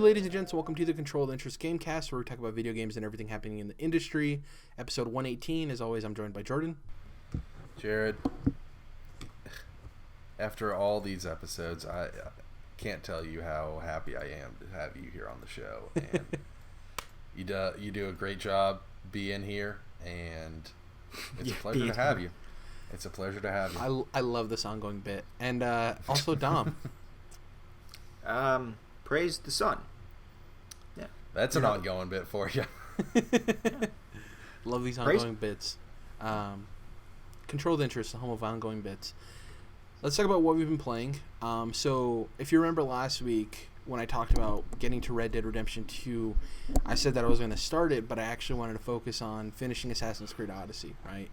ladies and gents, welcome to the Controlled Interest Gamecast, where we talk about video games and everything happening in the industry. Episode 118. As always, I'm joined by Jordan. Jared, after all these episodes, I can't tell you how happy I am to have you here on the show. And you do a great job being here, and it's a pleasure to have you. It's a pleasure to have you. I love this ongoing bit. And also Dom. Praise the sun. Yeah. That's an ongoing bit for you. Love these ongoing bits. Controlled Interest, the home of ongoing bits. Let's talk about what we've been playing. So, if you remember last week when I talked about getting to Red Dead Redemption 2, I said that I was going to start it, but I actually wanted to focus on finishing Assassin's Creed Odyssey, right?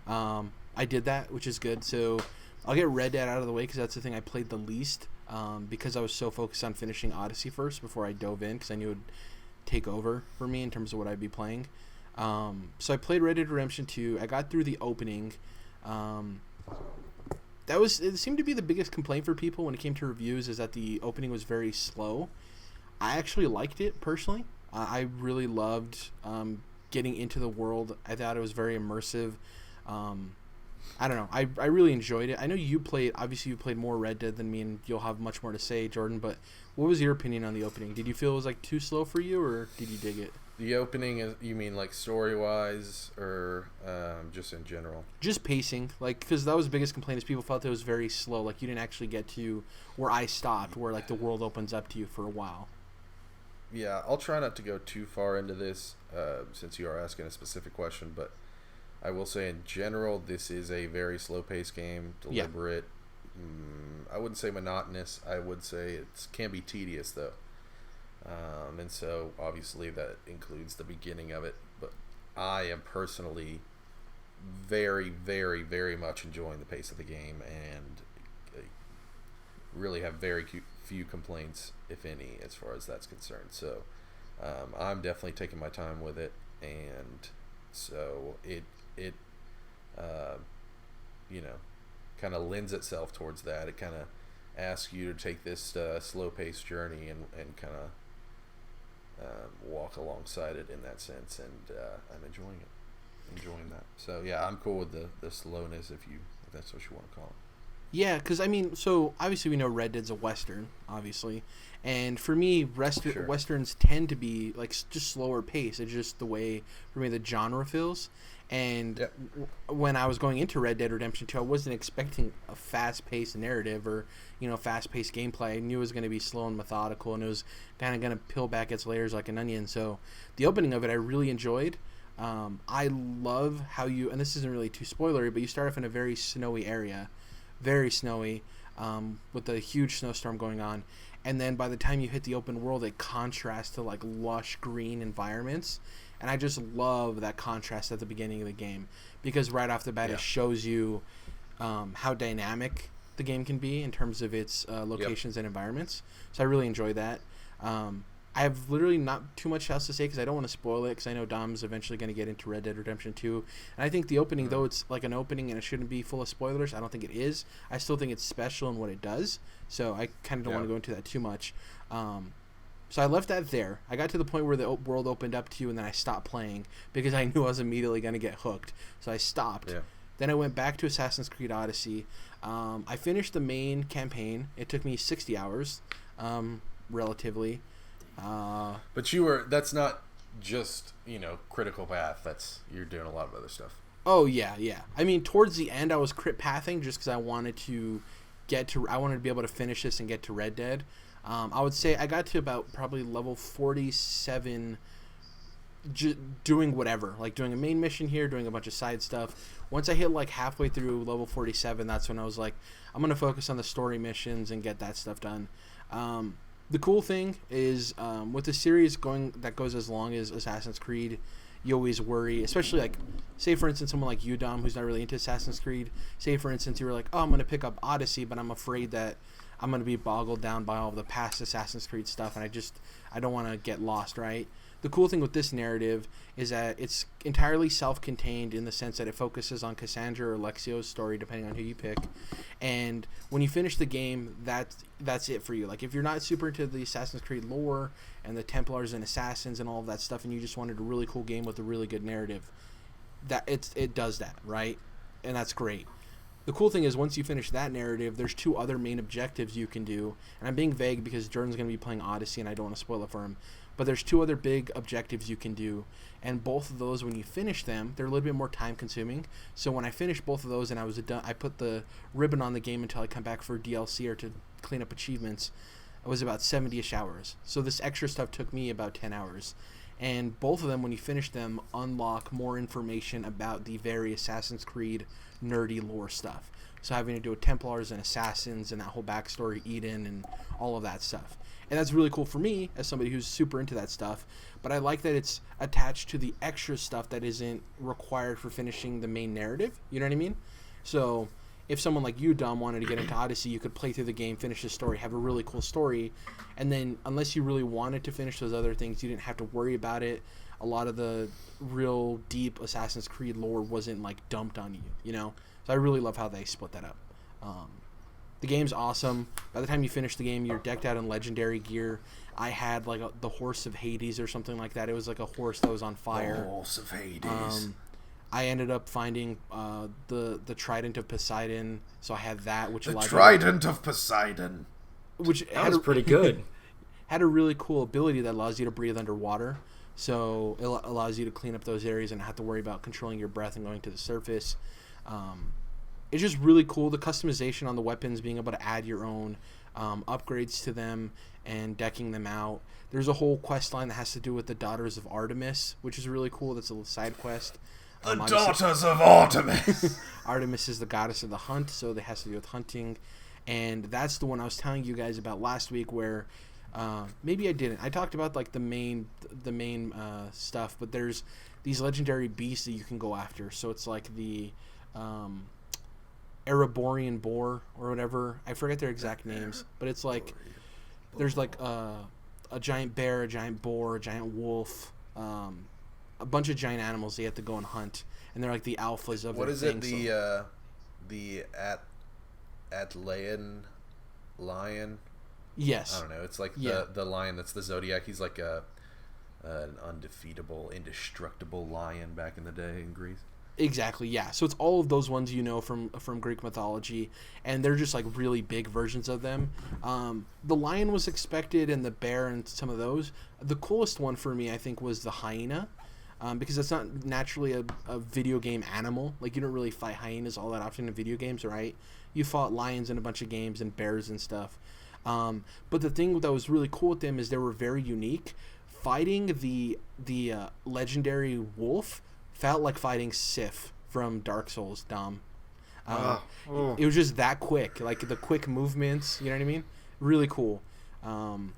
I did that, which is good. So, I'll get Red Dead out of the way because that's the thing I played the least. Because I was so focused on finishing Odyssey first before I dove in, because I knew it would take over for me in terms of what I'd be playing. So I played Red Dead Redemption 2. I got through the opening. It seemed to be the biggest complaint for people when it came to reviews, is that the opening was very slow. I actually liked it personally. I really loved getting into the world. I thought it was very immersive. I don't know. I really enjoyed it. I know you played more Red Dead than me, and you'll have much more to say, Jordan, but what was your opinion on the opening? Did you feel it was like too slow for you, or did you dig it? The opening, is you mean like story-wise, or just in general? Just pacing, because that was the biggest complaint, is people felt it was very slow. Like, you didn't actually get to where I stopped, where like the world opens up to you for a while. Yeah, I'll try not to go too far into this, since you are asking a specific question, but I will say in general, this is a very slow-paced game, deliberate. Yeah. I wouldn't say monotonous. I would say it can be tedious, though. And so, obviously, that includes the beginning of it. But I am personally very, very, very much enjoying the pace of the game, and really have very few complaints, if any, as far as that's concerned. So, I'm definitely taking my time with it, and so it kind of lends itself towards that. It kind of asks you to take this slow-paced journey and kind of walk alongside it in that sense, and I'm enjoying that. So yeah, I'm cool with the slowness, if that's what you want to call it. Yeah, because so obviously we know Red Dead's a Western, obviously, and for me, Sure. Westerns tend to be like just slower pace. It's just the way, for me, the genre feels. And Yep. When I was going into Red Dead Redemption 2, I wasn't expecting a fast-paced narrative or, fast-paced gameplay. I knew it was going to be slow and methodical, and it was kind of going to peel back its layers like an onion. So the opening of it I really enjoyed. I love how and this isn't really too spoilery, but you start off in a very snowy area, very snowy, with a huge snowstorm going on. And then by the time you hit the open world, it contrasts to like lush green environments. And I just love that contrast at the beginning of the game, because right off the bat, It shows you how dynamic the game can be in terms of its locations and environments. So I really enjoy that. I have literally not too much else to say because I don't want to spoil it, because I know Dom's eventually going to get into Red Dead Redemption 2. And I think the opening, though it's like an opening and it shouldn't be full of spoilers, I don't think it is. I still think it's special in what it does. So I kind of don't want to go into that too much. So I left that there. I got to the point where the world opened up to you, and then I stopped playing because I knew I was immediately going to get hooked. So I stopped. Yeah. Then I went back to Assassin's Creed Odyssey. I finished the main campaign. It took me 60 hours, relatively. But that's not just, critical path. You're doing a lot of other stuff. Oh, yeah. Towards the end, I was crit pathing just because I wanted to be able to finish this and get to Red Dead. I would say I got to about probably level 47, doing whatever, like doing a main mission here, doing a bunch of side stuff. Once I hit like halfway through level 47, that's when I was like, I'm going to focus on the story missions and get that stuff done. The cool thing is, with the series that goes as long as Assassin's Creed, you always worry, especially like, say for instance, someone like you, Dom, who's not really into Assassin's Creed. Say for instance, you were like, oh, I'm going to pick up Odyssey, but I'm afraid that I'm going to be boggled down by all of the past Assassin's Creed stuff, and I don't want to get lost, right? the cool thing with this narrative is that it's entirely self-contained in the sense that it focuses on Cassandra or Lexio's story, depending on who you pick. And when you finish the game, that's it for you. Like, if you're not super into the Assassin's Creed lore and the Templars and Assassins and all of that stuff, and you just wanted a really cool game with a really good narrative, it does that, right? And that's great. The cool thing is, once you finish that narrative, there's 2 other main objectives you can do. And I'm being vague because Jordan's going to be playing Odyssey, and I don't want to spoil it for him. But there's 2 other big objectives you can do. And both of those, when you finish them, they're a little bit more time-consuming. So when I finished both of those and I put the ribbon on the game until I come back for DLC or to clean up achievements, it was about 70-ish hours. So this extra stuff took me about 10 hours. And both of them, when you finish them, unlock more information about the very Assassin's Creed nerdy lore stuff. So having to do with Templars and Assassins and that whole backstory, Eden, and all of that stuff. And that's really cool for me as somebody who's super into that stuff. But I like that it's attached to the extra stuff that isn't required for finishing the main narrative. You know what I mean? So if someone like you, Dom, wanted to get into Odyssey, you could play through the game, finish the story, have a really cool story, and then unless you really wanted to finish those other things, you didn't have to worry about it. A lot of the real deep Assassin's Creed lore wasn't like dumped on you, you know? So I really love how they split that up. The game's awesome. By the time you finish the game, you're decked out in legendary gear. I had like the Horse of Hades or something like that. It was like a horse that was on fire. The Horse of Hades. I ended up finding the Trident of Poseidon, so I had that, which the allowed Trident of Poseidon, which was pretty good. Had a really cool ability that allows you to breathe underwater. So it allows you to clean up those areas and not have to worry about controlling your breath and going to the surface. It's just really cool. The customization on the weapons, being able to add your own upgrades to them and decking them out. There's a whole quest line that has to do with the Daughters of Artemis, which is really cool. That's a side quest. The Daughters of Artemis. Artemis is the goddess of the hunt, so it has to do with hunting. And that's the one I was telling you guys about last week where maybe I didn't. I talked about like the main stuff, but there's these legendary beasts that you can go after. So it's like the Ereborian boar or whatever. I forget their exact names, but it's like there's like a giant bear, a giant boar, a giant wolf, a bunch of giant animals that you have to go and hunt, and they're like the alphas of what their is thing, it? The Atlaean lion. Yes. I don't know. It's like the lion that's the Zodiac. He's like an undefeatable, indestructible lion back in the day in Greece. Exactly, yeah. So it's all of those ones you know from Greek mythology, and they're just like really big versions of them. The lion was expected, and the bear, and some of those. The coolest one for me, I think, was the hyena, because it's not naturally a video game animal. Like, you don't really fight hyenas all that often in video games, right? You fought lions in a bunch of games and bears and stuff. But the thing that was really cool with them is they were very unique. Fighting the legendary wolf felt like fighting Sif from Dark Souls, Dom. It was just that quick, like the quick movements, you know what I mean? Really cool. And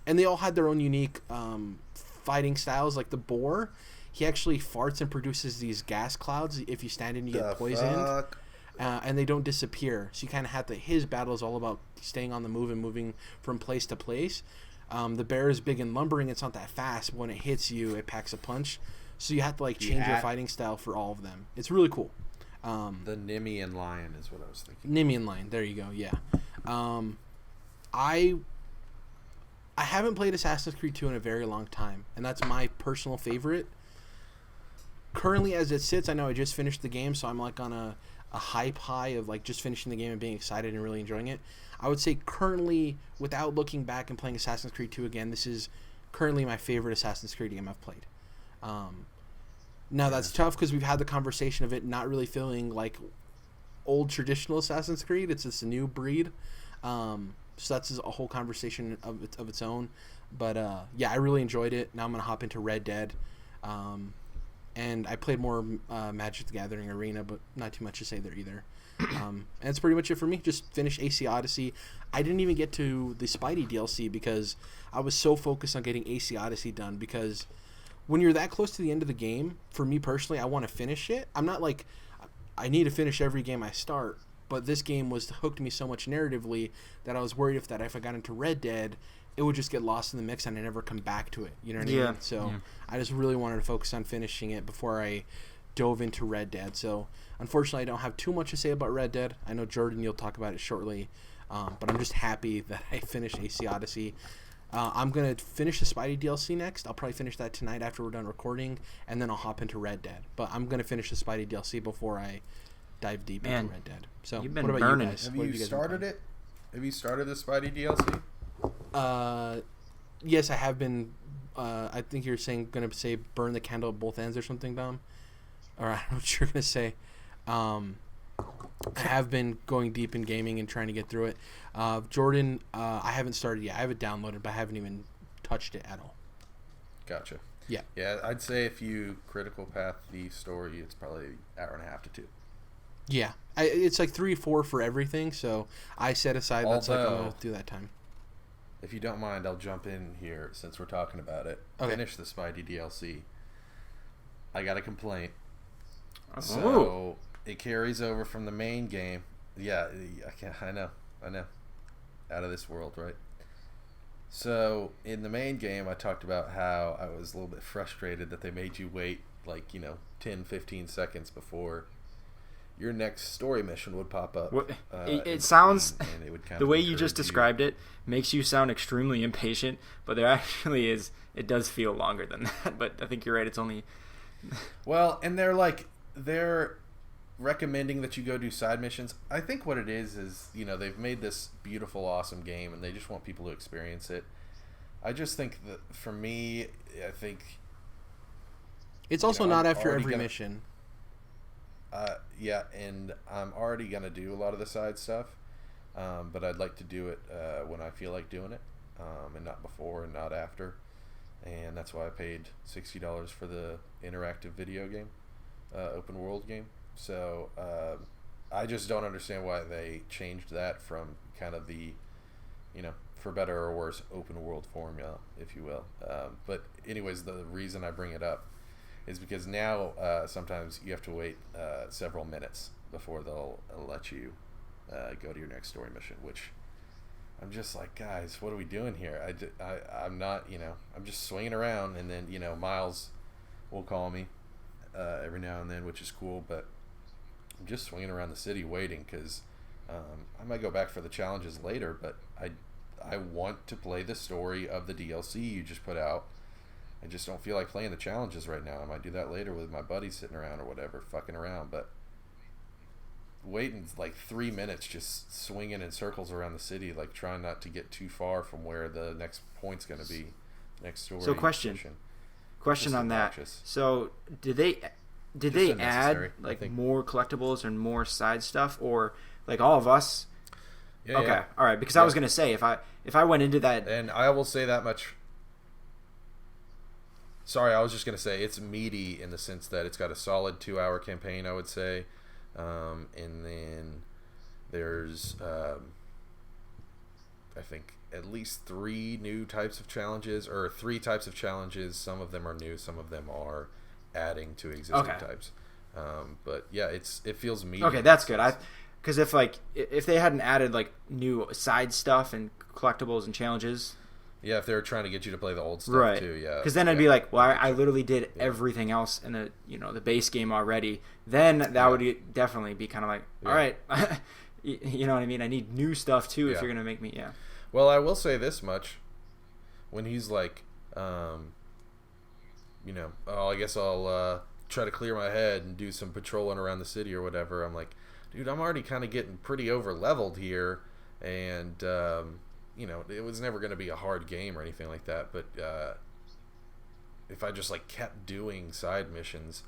they all had their own unique fighting styles. Like the boar, he actually farts and produces these gas clouds. If you stand in, you get poisoned. And they don't disappear. So you kind of have to... His battle is all about staying on the move and moving from place to place. The bear is big and lumbering. It's not that fast. But when it hits you, it packs a punch. So you have to like change your fighting style for all of them. It's really cool. The Nemean lion is what I was thinking. Nemean lion. There you go. Yeah. I haven't played Assassin's Creed 2 in a very long time. And that's my personal favorite. Currently, as it sits, I know I just finished the game. So I'm like on a hype high of like just finishing the game and being excited and really enjoying it. I would say currently, without looking back and playing Assassin's Creed 2 again, this is currently my favorite Assassin's Creed game I've played. Now that's tough because we've had the conversation of it not really feeling like old traditional Assassin's Creed. It's just a new breed. So that's a whole conversation of its own. But yeah, I really enjoyed it. Now I'm gonna hop into Red Dead. And I played more Magic the Gathering Arena, but not too much to say there either. And that's pretty much it for me. Just finished AC Odyssey. I didn't even get to the Spidey DLC because I was so focused on getting AC Odyssey done. Because when you're that close to the end of the game, for me personally, I want to finish it. I'm not like, I need to finish every game I start. But this game was hooked me so much narratively that I was worried if I got into Red Dead, it would just get lost in the mix and I never come back to it. You know what I Yeah. mean? So Yeah. I just really wanted to focus on finishing it before I dove into Red Dead. So unfortunately, I don't have too much to say about Red Dead. I know Jordan, you'll talk about it shortly, but I'm just happy that I finished AC Odyssey. I'm gonna finish the Spidey DLC next. I'll probably finish that tonight after we're done recording, and then I'll hop into Red Dead. But I'm gonna finish the Spidey DLC before I dive deep into Red Dead. So you've been what about burning. you guys? Have What you guys been started playing? it? Have you started the Spidey DLC? Yes, I have been. I think you're gonna say burn the candle at both ends or something, Dom. Or I don't know what you're gonna say. I have been going deep in gaming and trying to get through it. Jordan, I haven't started yet. I have it downloaded, but I haven't even touched it at all. Gotcha. Yeah. Yeah, I'd say if you critical path the story, it's probably an hour and a half to 2. Yeah, it's like 3-4 for everything. So I set aside that's like I'm gonna do that time. If you don't mind, I'll jump in here since we're talking about it. Okay. Finish the Spidey DLC. I got a complaint. Oh. So it carries over from the main game. Yeah, I know. Out of this world, right? So in the main game, I talked about how I was a little bit frustrated that they made you wait 10, 15 seconds before your next story mission would pop up. It sounds, and it would kind the of way you just encourage described it makes you sound extremely impatient, but there actually is, it does feel longer than that, but I think you're right, it's only... Well, and they're recommending that you go do side missions. I think what it is they've made this beautiful, awesome game, and they just want people to experience it. I just think that for me, I think It's also not I'm after already every gonna- mission. Yeah, and I'm already gonna do a lot of the side stuff, but I'd like to do it when I feel like doing it, and not before and not after. And that's why I paid $60 for the interactive video game, open world game. So I just don't understand why they changed that from kind of the, for better or worse, open world formula, if you will. But anyways, the reason I bring it up is because now sometimes you have to wait several minutes before they'll let you go to your next story mission, which I'm just like, guys, what are we doing here? I'm not, I'm just swinging around, and then, Miles will call me every now and then, which is cool, but I'm just swinging around the city waiting because I might go back for the challenges later, but I want to play the story of the DLC you just put out. I just don't feel like playing the challenges right now. I might do that later with my buddies sitting around or whatever, fucking around, but waiting 3 minutes just swinging in circles around the city, trying not to get too far from where the next point's going to be, next story. So question on that. So did they add more collectibles and more side stuff, or all of us? Yeah, okay, yeah. All right, because I was going to say if I went into that, and I will say that much. Sorry, I was just going to say it's meaty in the sense that it's got a solid 2-hour campaign, I would say. And then there's, I think, at least 3 new types of challenges, or 3 types of challenges. Some of them are new, some of them are adding to existing types. But yeah, it feels meaty. Okay, that's good. Because if they hadn't added new side stuff and collectibles and challenges. Yeah, if they were trying to get you to play the old stuff right. too, yeah. Because then I'd be like, well, I literally did everything else in the base game already. Then that would definitely be kind of all right, you know what I mean? I need new stuff too if you're gonna make me, Well, I will say this much: when he's I guess I'll try to clear my head and do some patrolling around the city or whatever. I'm like, dude, I'm already kind of getting pretty over leveled here, and it was never going to be a hard game or anything like that, but if I just kept doing side missions,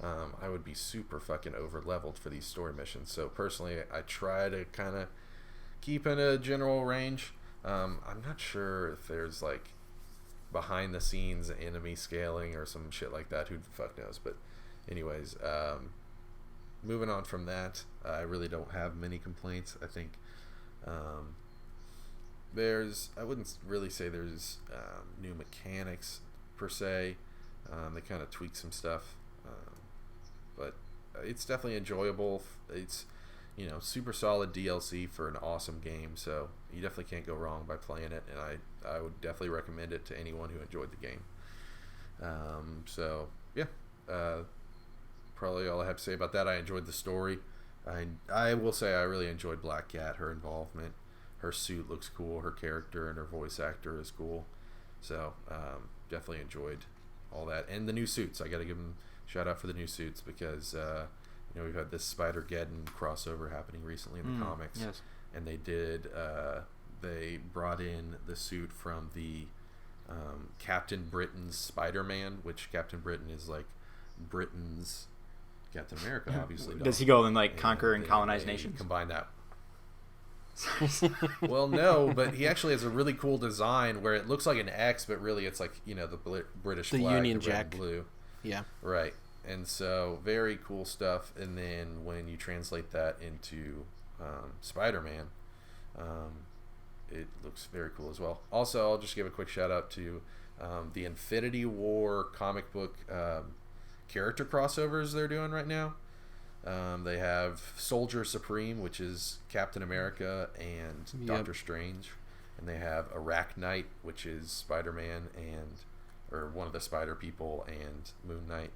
I would be super fucking over leveled for these story missions. So personally, I try to kind of keep in a general range. I'm not sure if there's behind the scenes enemy scaling or some shit like that. Who the fuck knows? But anyways, moving on from that, I really don't have many complaints. I think I wouldn't really say there's new mechanics per se. They kind of tweak some stuff, but it's definitely enjoyable. It's super solid DLC for an awesome game. So you definitely can't go wrong by playing it, and I would definitely recommend it to anyone who enjoyed the game. So yeah, probably all I have to say about that. I enjoyed the story. I will say I really enjoyed Black Cat. Her involvement, her suit looks cool. Her character and her voice actor is cool. So definitely enjoyed all that, and the new suits. I got to give them a shout out for the new suits because we've had this Spider-Geddon crossover happening recently in the comics, yes. And they brought in the suit from the Captain Britain's Spider-Man, which Captain Britain is like Britain's Captain America, obviously. Does he go and conquer and colonize nations? Combine that. Well, no, but he actually has a really cool design where it looks like an X, but really it's like the British flag, Union the Jack, red and blue. Yeah, right. And so very cool stuff. And then when you translate that into Spider-Man, it looks very cool as well. Also, I'll just give a quick shout out to the Infinity War comic book character crossovers they're doing right now. They have Soldier Supreme, which is Captain America and Doctor Strange, and they have Arachnite, which is Spider-Man or one of the Spider people, and Moon Knight.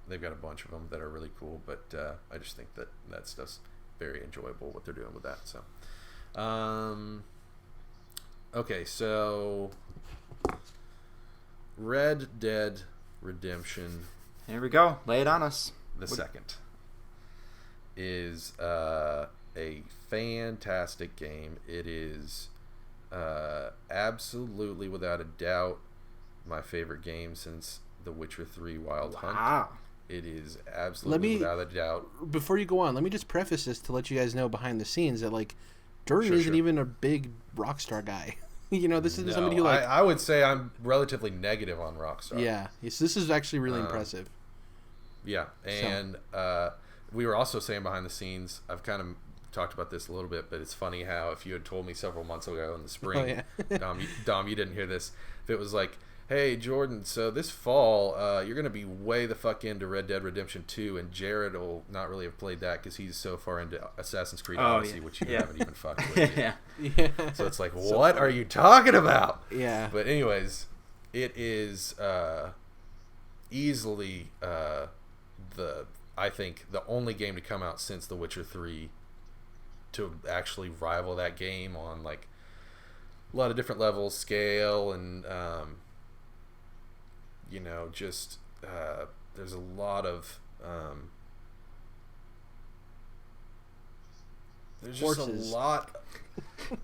They've got a bunch of them that are really cool, but I just think that stuff's very enjoyable what they're doing with that. So, okay, so Red Dead Redemption. Here we go. Lay it on us. The second is a fantastic game. It is absolutely, without a doubt, my favorite game since The Witcher 3 Wild Hunt. It is absolutely, without a doubt. Before you go on, let me just preface this to let you guys know behind the scenes that Jordan isn't even a big Rockstar guy. This is somebody who I would say I'm relatively negative on Rockstar. Yeah, yes, this is actually really impressive. Yeah, and we were also saying behind the scenes, I've kind of talked about this a little bit, but it's funny how if you had told me several months ago in the spring, Dom, you didn't hear this, if it was like, hey, Jordan, so this fall, you're going to be way the fuck into Red Dead Redemption 2, and Jared will not really have played that because he's so far into Assassin's Creed Odyssey, which you haven't even fucked with. Yeah. So it's like, what are you talking about? Yeah. But anyways, it is easily I think the only game to come out since The Witcher 3 to actually rival that game on a lot of different levels, scale, and there's a lot of there's just horses. a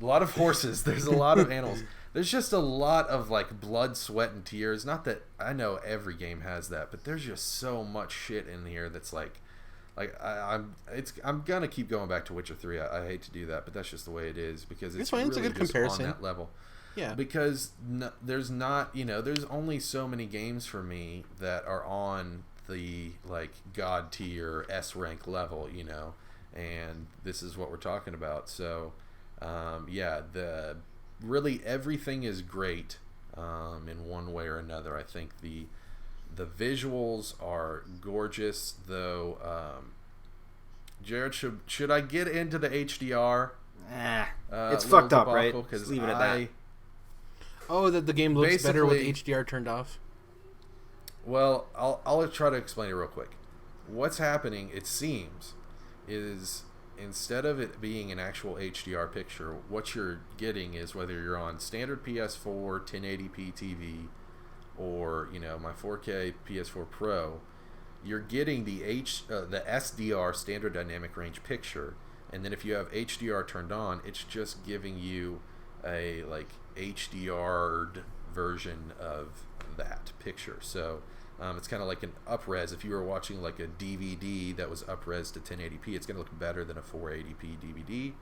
lot of horses. There's a lot of animals. There's just a lot of blood, sweat, and tears. Not that I know every game has that, but there's just so much shit in here that's I'm gonna keep going back to Witcher 3. I hate to do that, but that's just the way it is because it's fine. really It's a good just comparison. on that level. Yeah. Because there's not, there's only so many games for me that are on the God tier S rank level, and this is what we're talking about. So, really everything is great in one way or another. I think the visuals are gorgeous, though. Jared, should I get into the HDR? It's fucked up, right? Just leave it at that. Oh, that the game looks better with HDR turned off? Well, I'll try to explain it real quick. What's happening, it seems, is instead of it being an actual HDR picture, what you're getting is whether you're on standard PS4 1080p TV or my 4K PS4 Pro, you're getting the SDR, standard dynamic range picture, and then if you have HDR turned on, it's just giving you a HDR'd version of that picture. So it's kind of like an up-res. If you were watching a DVD that was up-res to 1080p, it's going to look better than a 480p DVD,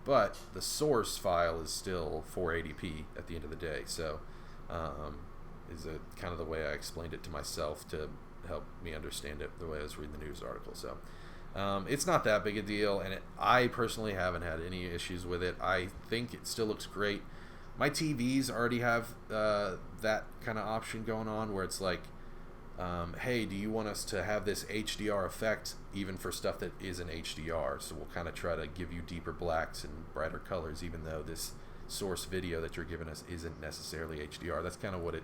but the source file is still 480p at the end of the day. So is kind of the way I explained it to myself to help me understand it the way I was reading the news article. So it's not that big a deal, and I personally haven't had any issues with it. I think it still looks great. My TVs already have that kind of option going on where it's hey, do you want us to have this HDR effect even for stuff that isn't HDR? So we'll kind of try to give you deeper blacks and brighter colors, even though this source video that you're giving us isn't necessarily HDR. That's kind of what it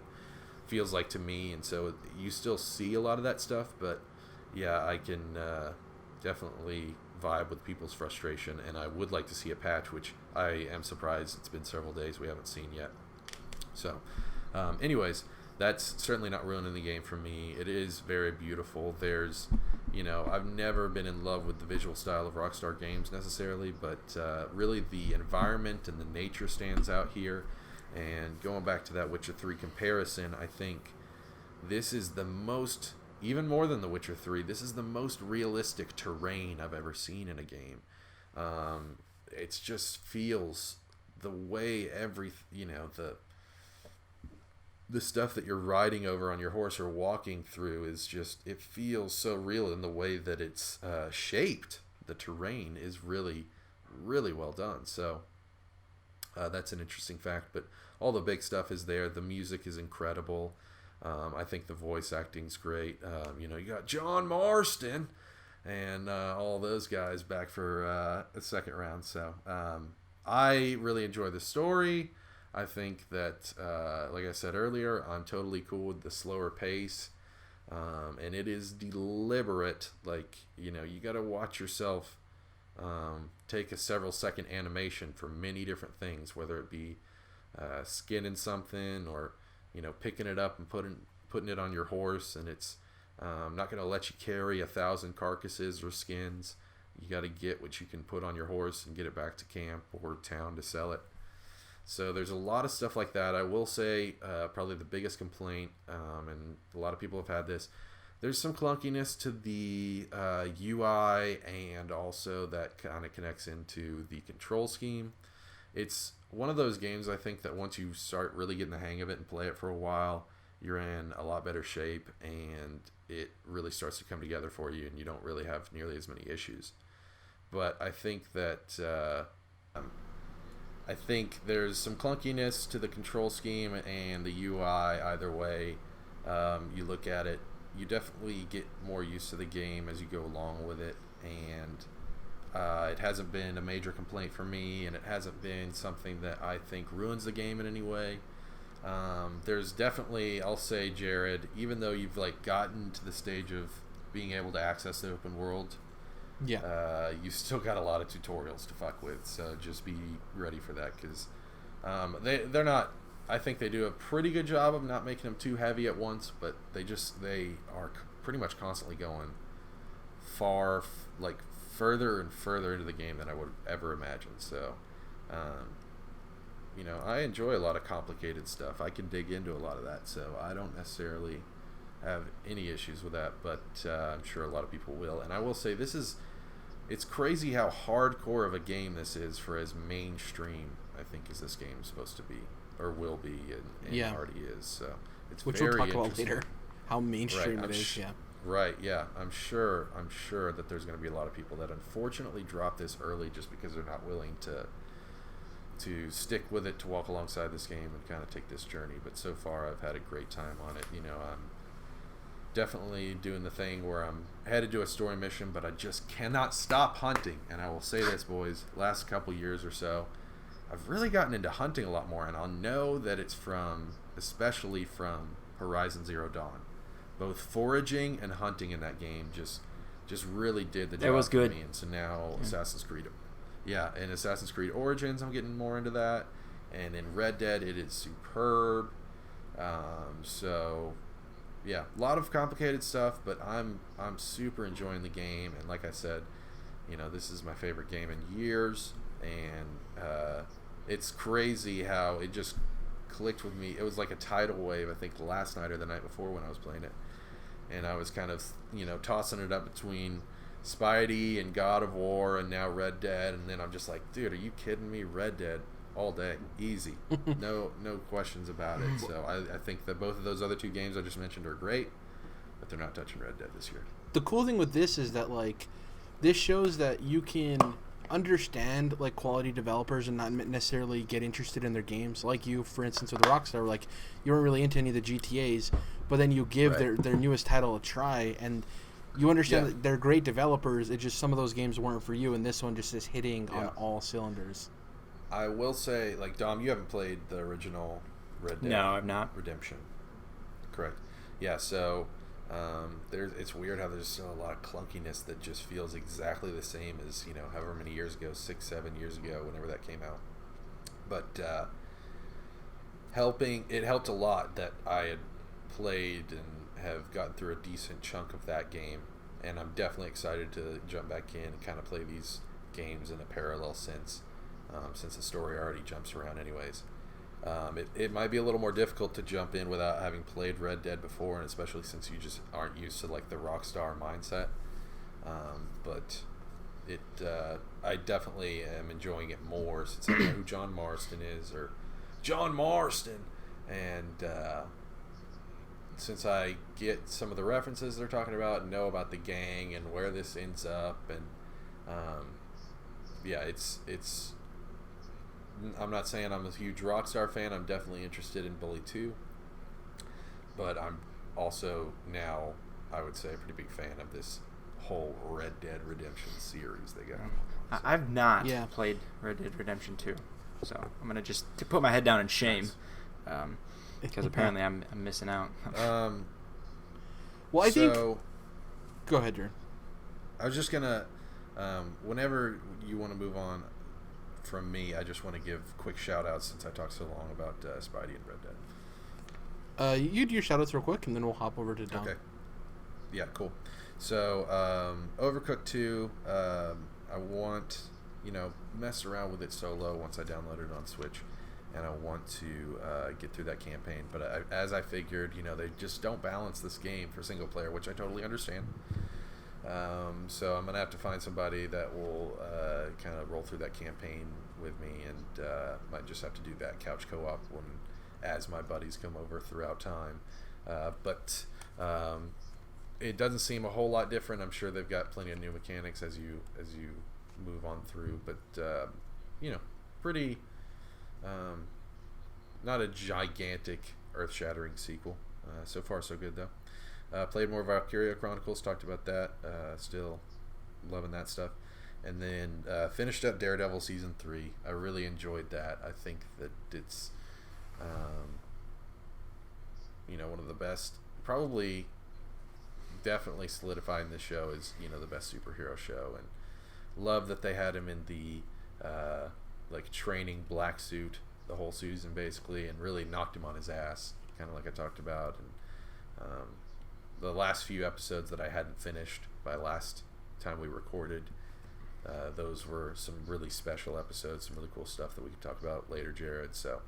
feels like to me. And so you still see a lot of that stuff, but yeah, I can definitely vibe with people's frustration, and I would like to see a patch, which I am surprised it's been several days we haven't seen yet. So anyways, that's certainly not ruining the game for me. It is very beautiful. There's, I've never been in love with the visual style of Rockstar games necessarily, but really the environment and the nature stands out here. And going back to that Witcher 3 comparison, I think this is the most, even more than The Witcher 3, this is the most realistic terrain I've ever seen in a game. It just feels the way the stuff that you're riding over on your horse or walking through is just, it feels so real in the way that it's shaped. The terrain is really, really well done. So that's an interesting fact, but all the big stuff is there. The music is incredible. I think the voice acting's great. You got John Marston and all those guys back for a second round. So I really enjoy the story. I think that, like I said earlier, I'm totally cool with the slower pace. And it is deliberate. Like, you got to watch yourself take a several second animation for many different things, whether it be skinning something or, picking it up and putting it on your horse. And it's not going to let you carry 1,000 carcasses or skins. You got to get what you can put on your horse and get it back to camp or town to sell it. So there's a lot of stuff like that. I will say probably the biggest complaint, and a lot of people have had this, there's some clunkiness to the UI, and also that kind of connects into the control scheme. It's one of those games, I think, that once you start really getting the hang of it and play it for a while, you're in a lot better shape, and it really starts to come together for you, and you don't really have nearly as many issues. But I think that I think there's some clunkiness to the control scheme and the UI either way. You look at it, you definitely get more used to the game as you go along with it, and it hasn't been a major complaint for me, and it hasn't been something that I think ruins the game in any way. There's definitely, I'll say, Jared, even though you've gotten to the stage of being able to access the open world, you've still got a lot of tutorials to fuck with, so just be ready for that, because they're not, I think they do a pretty good job of not making them too heavy at once, but they are pretty much constantly going further and further into the game than I would ever imagine. So I enjoy a lot of complicated stuff. I can dig into a lot of that, so I don't necessarily have any issues with that, but I'm sure a lot of people will. And I will say it's crazy how hardcore of a game this is for as mainstream, I think, as this game is supposed to be, or will be, and already is. So it's which very we'll talk about later, how mainstream it is. Right, yeah. I'm sure that there's going to be a lot of people that unfortunately drop this early just because they're not willing to stick with it, to walk alongside this game and kind of take this journey. But so far I've had a great time on it. I'm definitely doing the thing where I'm headed to a story mission, but I just cannot stop hunting. And I will say this, boys, last couple years or so, I've really gotten into hunting a lot more, and I'll know that it's especially from Horizon Zero Dawn. Both foraging and hunting in that game just really did the job. It was good for me. And so now Assassin's Creed, in Assassin's Creed Origins, I'm getting more into that, and in Red Dead, it is superb. So yeah, a lot of complicated stuff, but I'm super enjoying the game, and like I said, this is my favorite game in years, and it's crazy how it just clicked with me. It was like a tidal wave, I think, last night or the night before when I was playing it, and I was kind of tossing it up between Spidey and God of War and now Red Dead, and then I'm just like, dude, are you kidding me? Red Dead all day, easy. no questions about it. So I think that both of those other two games I just mentioned are great, but they're not touching Red Dead this year. The cool thing with this is that this shows that you can understand quality developers and not necessarily get interested in their games. Like you, for instance, with Rockstar, you weren't really into any of the GTAs, but then you give their newest title a try, and you understand that they're great developers. It's just some of those games weren't for you, and this one just is hitting on all cylinders. I will say, like, Dom, you haven't played the original Red Dead. No, I've not. Redemption. Correct. Yeah, so it's weird how there's still a lot of clunkiness that just feels exactly the same as, however many years ago, 6-7 years ago, whenever that came out. But it helped a lot that I had played and have gotten through a decent chunk of that game, and I'm definitely excited to jump back in and kind of play these games in a parallel sense, since the story already jumps around anyways. It might be a little more difficult to jump in without having played Red Dead before, and especially since you just aren't used to like the Rockstar mindset. But I definitely am enjoying it more since I know who John Marston is, or John Marston, and since I get some of the references they're talking about and know about the gang and where this ends up, and it's. I'm not saying I'm a huge Rockstar fan. I'm definitely interested in Bully 2. But I'm also now, I would say, a pretty big fan of this whole Red Dead Redemption series they got. So. I've not played Red Dead Redemption 2. So I'm going to put my head down in shame. Because apparently I'm missing out. Well, I think... Go ahead, Jared. I was just going to... whenever you want to move on from me, I just want to give quick shout-outs since I talked so long about Spidey and Red Dead. You do your shout-outs real quick, and then we'll hop over to Dom. Okay. Yeah, cool. So, Overcooked 2, I want, mess around with it solo once I download it on Switch, and I want to get through that campaign. But as I figured, they just don't balance this game for single player, which I totally understand. So I'm going to have to find somebody that will kind of roll through that campaign with me, and might just have to do that couch co-op as my buddies come over throughout time. But it doesn't seem a whole lot different. I'm sure they've got plenty of new mechanics as you move on through, but pretty not a gigantic earth-shattering sequel. So far so good though. Played more Valkyria Chronicles, talked about that. Still loving that stuff. And then finished up Daredevil Season 3. I really enjoyed that. I think that it's, one of the best, probably definitely solidifying this show as, the best superhero show. And love that they had him in the, training black suit the whole season, basically, and really knocked him on his ass, kind of like I talked about. And, the last few episodes that I hadn't finished by last time we recorded, those were some really special episodes, some really cool stuff that we can talk about later, Jared. So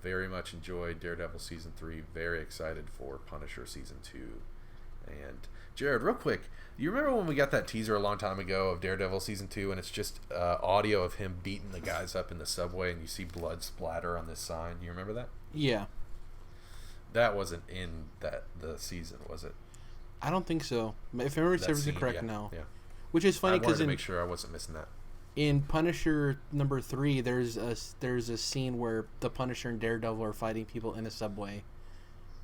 very much enjoyed Daredevil Season 3. Very excited for Punisher Season 2. And Jared, real quick, you remember when we got that teaser a long time ago of Daredevil Season 2, and it's just audio of him beating the guys up in the subway, and you see blood splatter on this sign? You remember that? Yeah. That wasn't in the season, was it? I don't think so. If memory serves me correct, no. Yeah. Which is funny because I wanted to make sure I wasn't missing that. In Punisher number 3, there's a scene where the Punisher and Daredevil are fighting people in a subway,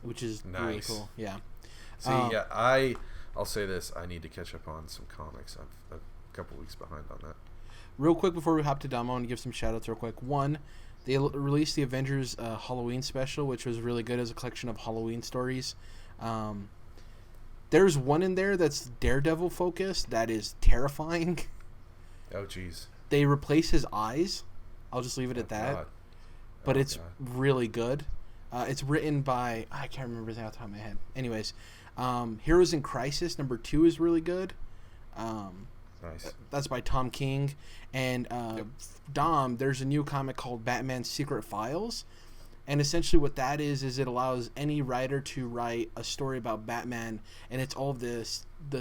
which is really cool. Yeah. See, I'll say this: I need to catch up on some comics. I'm a couple weeks behind on that. Real quick before we hop to Dom, I want to give some shout-outs real quick. One, they released the Avengers Halloween special, which was really good as a collection of Halloween stories. There's one in there that's Daredevil focused that is terrifying. Oh, jeez. They replace his eyes. I'll just leave it at that. God. But it's really good. It's written by... I can't remember his name off the top of my head. Anyways, Heroes in Crisis number 2 is really good. Nice. That's by Tom King. And Dom, there's a new comic called Batman's Secret Files. And essentially what that is it allows any writer to write a story about Batman, and it's all the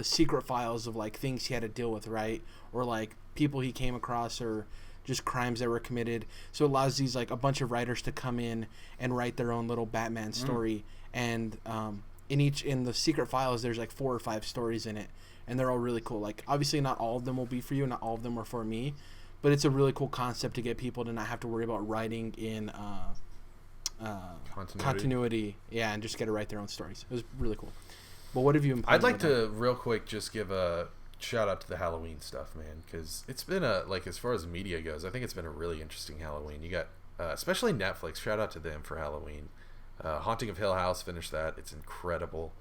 secret files of like things he had to deal with, right? Or like people he came across, or just crimes that were committed. So it allows these like a bunch of writers to come in and write their own little Batman story. And in the secret files there's like 4 or 5 stories in it, and they're all really cool. Like obviously not all of them will be for you, not all of them are for me, but it's a really cool concept to get people to not have to worry about writing in continuity. Yeah, and just get to write their own stories. It was really cool. But what have you been playing? I'd like to real quick just give a shout out to the Halloween stuff, man, because it's been as far as media goes, I think it's been a really interesting Halloween. You got especially Netflix. Shout out to them for Halloween. Haunting of Hill House, finished that. It's incredible.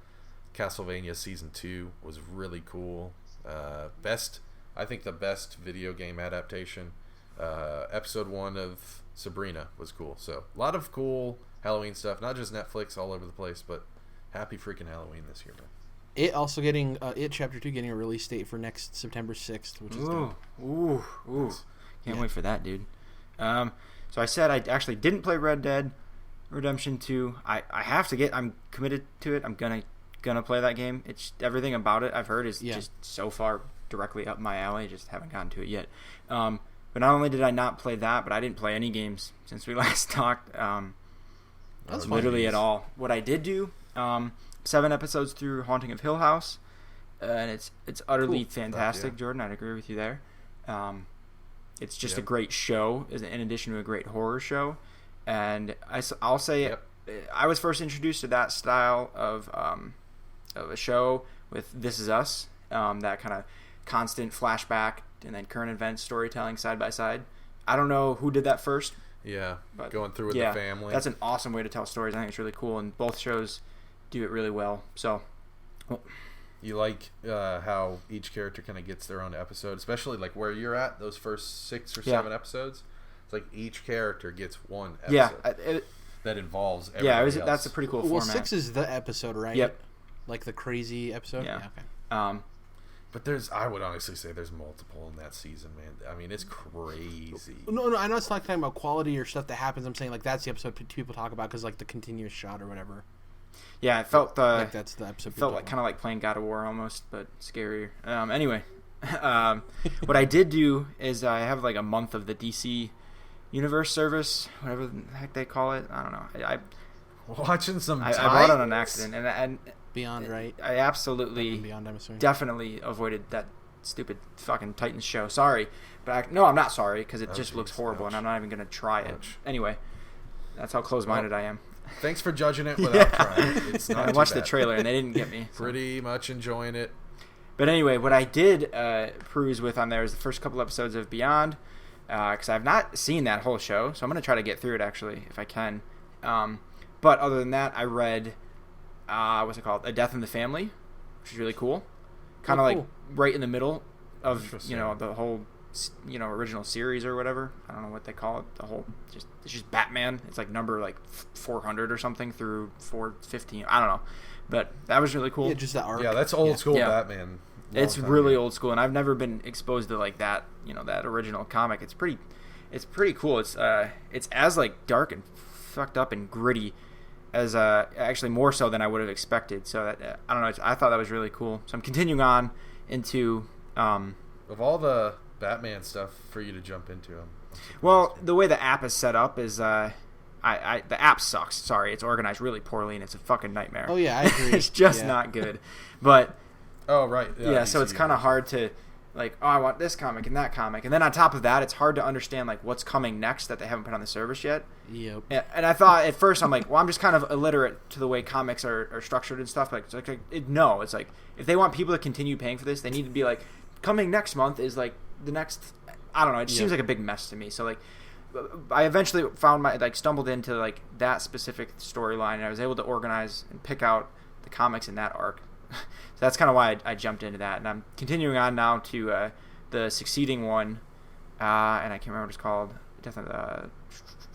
Castlevania Season 2 was really cool. I think the best video game adaptation. Episode 1 of Sabrina was cool. So a lot of cool Halloween stuff, not just Netflix all over the place, but happy freaking Halloween this year, man. It also getting It Chapter 2 getting a release date for next September 6th, which is dope. Ooh. Can't wait for that, dude. So I said I actually didn't play Red Dead Redemption 2. I have to I'm committed to it. I'm gonna play that game. It's everything about it I've heard is just so far directly up my alley. Just haven't gotten to it yet. But not only did I not play that, but I didn't play any games since we last talked. That's literally at all. What I did do, 7 episodes through Haunting of Hill House, and it's utterly fantastic. Jordan, I'd agree with you there. It's just a great show, in addition to a great horror show. And I'll say I was first introduced to that style of a show with This Is Us, that kind of constant flashback and then current event storytelling side by side. I don't know who did that first. Yeah, but going through with the family. That's an awesome way to tell stories. I think it's really cool, and both shows do it really well. So, you like how each character kind of gets their own episode, especially like where you're at, those first 6 or 7 episodes. It's like each character gets one episode that involves everybody else. That's a pretty cool format. 6 is the episode, right? Yep. Like the crazy episode? Yeah. Okay. But I would honestly say there's multiple in that season, man. I mean, it's crazy. No, I know it's not talking about quality or stuff that happens. I'm saying like that's the episode people talk about because like the continuous shot or whatever. Yeah, it felt like that's the episode. It felt like kind of like playing God of War almost, but scarier. Anyway, what I did do is I have like a month of the DC Universe service, whatever the heck they call it. I don't know. I watching some. I bought it on an accident, and Beyond, right? I absolutely, Beyond, I'm assuming. Definitely avoided that stupid fucking Titans show. Sorry, but I'm not sorry because it just looks horrible, and I'm not even gonna try it. Anyway, that's how close-minded I am. Thanks for judging it without trying. It's not I watched the trailer and they didn't get me. Pretty much enjoying it. But anyway, what I did peruse with on there is the first couple episodes of Beyond, because I've not seen that whole show, so I'm gonna try to get through it actually if I can. But other than that, I read. What's it called? A Death in the Family, which is really cool. Kind of like right in the middle of the whole original series or whatever. I don't know what they call it. It's just Batman. It's like number like 400 or something through 415. I don't know, but that was really cool. Yeah, just that arc. Yeah, that's old school Batman. It's really old school, and I've never been exposed to like that. That original comic. It's pretty cool. It's as like dark and fucked up and gritty as actually more so than I would have expected. So that I don't know. I thought that was really cool. So I'm continuing on into of all the Batman stuff for you to jump into. Well, the way the app is set up is the app sucks. Sorry, it's organized really poorly and it's a fucking nightmare. Oh yeah, I agree. It's just not good. But oh right, yeah. So it's kind of hard to like, I want this comic and that comic, and then on top of that, it's hard to understand like what's coming next that they haven't put on the service yet. Yep. And I thought at first I'm like, well, I'm just kind of illiterate to the way comics are structured and stuff. Like, no, it's like if they want people to continue paying for this, they need to be like, coming next month is like the next. I don't know. It just seems like a big mess to me. So like, I eventually stumbled into like that specific storyline, and I was able to organize and pick out the comics in that arc. So that's kind of why I jumped into that, and I'm continuing on now to the succeeding one, and I can't remember what it's called.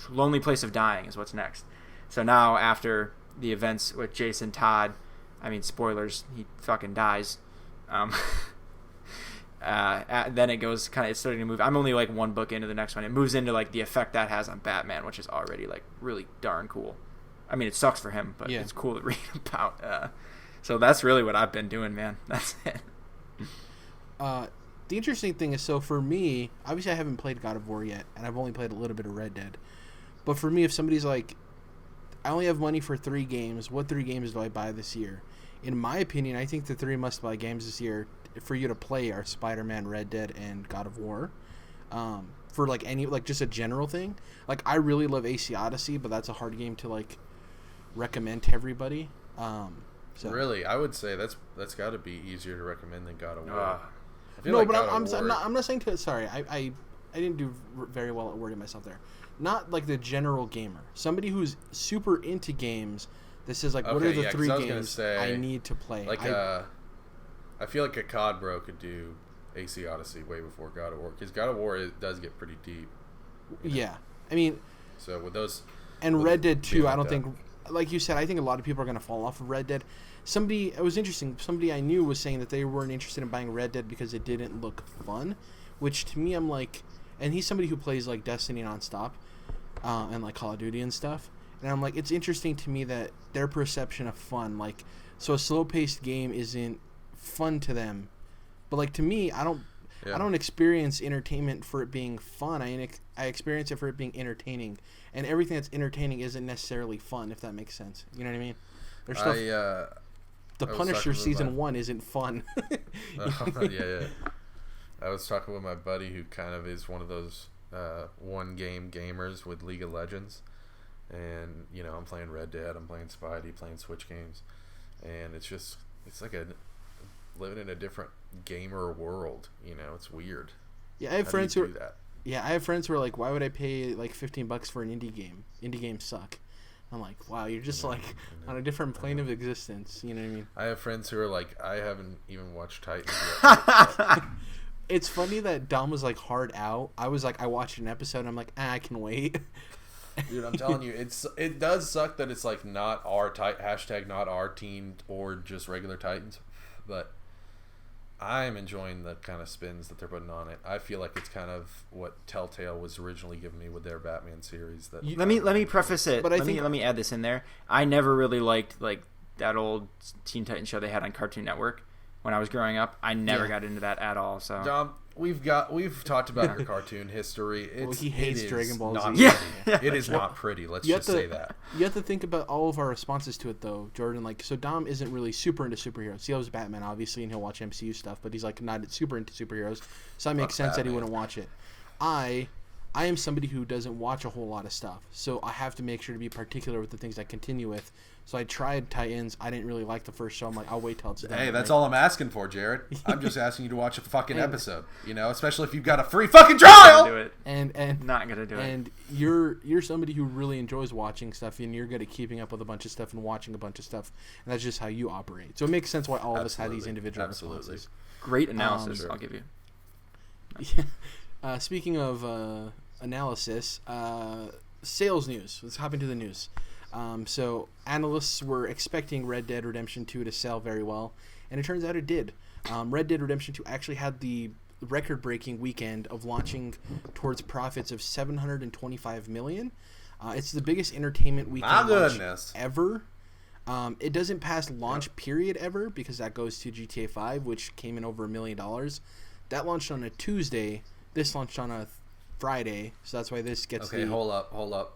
Lonely Place of Dying is what's next. So now after the events with Jason Todd, I mean spoilers, he fucking dies. Then it goes it's starting to move. I'm only like one book into the next one. It moves into like the effect that has on Batman, which is already like really darn cool. I mean, it sucks for him, but it's cool to read about. So that's really what I've been doing, man. That's it. The interesting thing is, so for me, obviously I haven't played God of War yet, and I've only played a little bit of Red Dead. But for me, if somebody's like, I only have money for 3 games, what 3 games do I buy this year? In my opinion, I think the 3 must-buy games this year for you to play are Spider-Man, Red Dead, and God of War. for like any like just a general thing. Like I really love AC Odyssey, but that's a hard game to like recommend to everybody. So. Really, I would say that's got to be easier to recommend than God of War. I feel No, like but God I'm of War- not saying to. Sorry, I didn't do very well at wording myself there. Not like the general gamer, somebody who's super into games. This is like, what are the 3 games I need to play? Like I feel like a COD bro could do AC Odyssey way before God of War, because God of War does get pretty deep. Yeah, I mean, so with those and Red Dead 2, like I don't that. think, like you said, I think a lot of people are going to fall off of Red Dead. It was interesting. Somebody I knew was saying that they weren't interested in buying Red Dead because it didn't look fun, which to me, I'm like, and he's somebody who plays like Destiny nonstop, and like Call of Duty and stuff. And I'm like, it's interesting to me that their perception of fun, like, so a slow-paced game isn't fun to them, but like to me, I don't experience entertainment for it being fun. I experience it for it being entertaining, and everything that's entertaining isn't necessarily fun, if that makes sense. You know what I mean? There's stuff. The Punisher season 1 isn't fun. Yeah. I was talking with my buddy who kind of is one of those one-game gamers with League of Legends. And, you know, I'm playing Red Dead, I'm playing Spidey, playing Switch games. And it's like living in a different gamer world, you know, it's weird. Yeah, I have friends who are like, why would I pay like $15 for an indie game? Indie games suck. I'm like, wow, you're just like on a different plane of existence. You know what I mean? I have friends who are like, I haven't even watched Titans yet. It's funny that Dom was like hard out. I was like, I watched an episode and I'm like, I can wait. Dude, I'm telling you, it does suck that it's like not our hashtag not our team or just regular Titans, but I'm enjoying the kind of spins that they're putting on it. I feel like it's kind of what Telltale was originally giving me with their Batman series. That let me preface it. But let me add this in there. I never really liked like that old Teen Titans show they had on Cartoon Network when I was growing up. I never got into that at all. So Dom, we've talked about your cartoon history. He hates Dragon Ball Z. Yeah, it is not pretty. Let's just say that. You have to think about all of our responses to it, though, Jordan. Like, so Dom isn't really super into superheroes. He loves Batman, obviously, and he'll watch MCU stuff, but he's like not super into superheroes. So that makes sense that he wouldn't watch it. I am somebody who doesn't watch a whole lot of stuff, so I have to make sure to be particular with the things I continue with. So I tried Titans. I didn't really like the first show. I'm like, I'll wait till it's done. Hey, that's all I'm asking for, Jared. I'm just asking you to watch a fucking episode. You know, especially if you've got a free fucking trial. Do it. And not gonna do it. And you're somebody who really enjoys watching stuff, and you're good at keeping up with a bunch of stuff and watching a bunch of stuff, and that's just how you operate. So it makes sense why all of us have these individual responses. Great analysis. I'll give you. Yeah. Speaking of analysis, sales news. Let's hop into the news. So analysts were expecting Red Dead Redemption 2 to sell very well, and it turns out it did. Red Dead Redemption 2 actually had the record-breaking weekend of launching towards profits of $725 million. It's the biggest entertainment weekend launch ever. It doesn't pass launch period ever because that goes to GTA 5, which came in over $1 million. That launched on a Tuesday. This launched on a Friday, so that's why this gets hold up.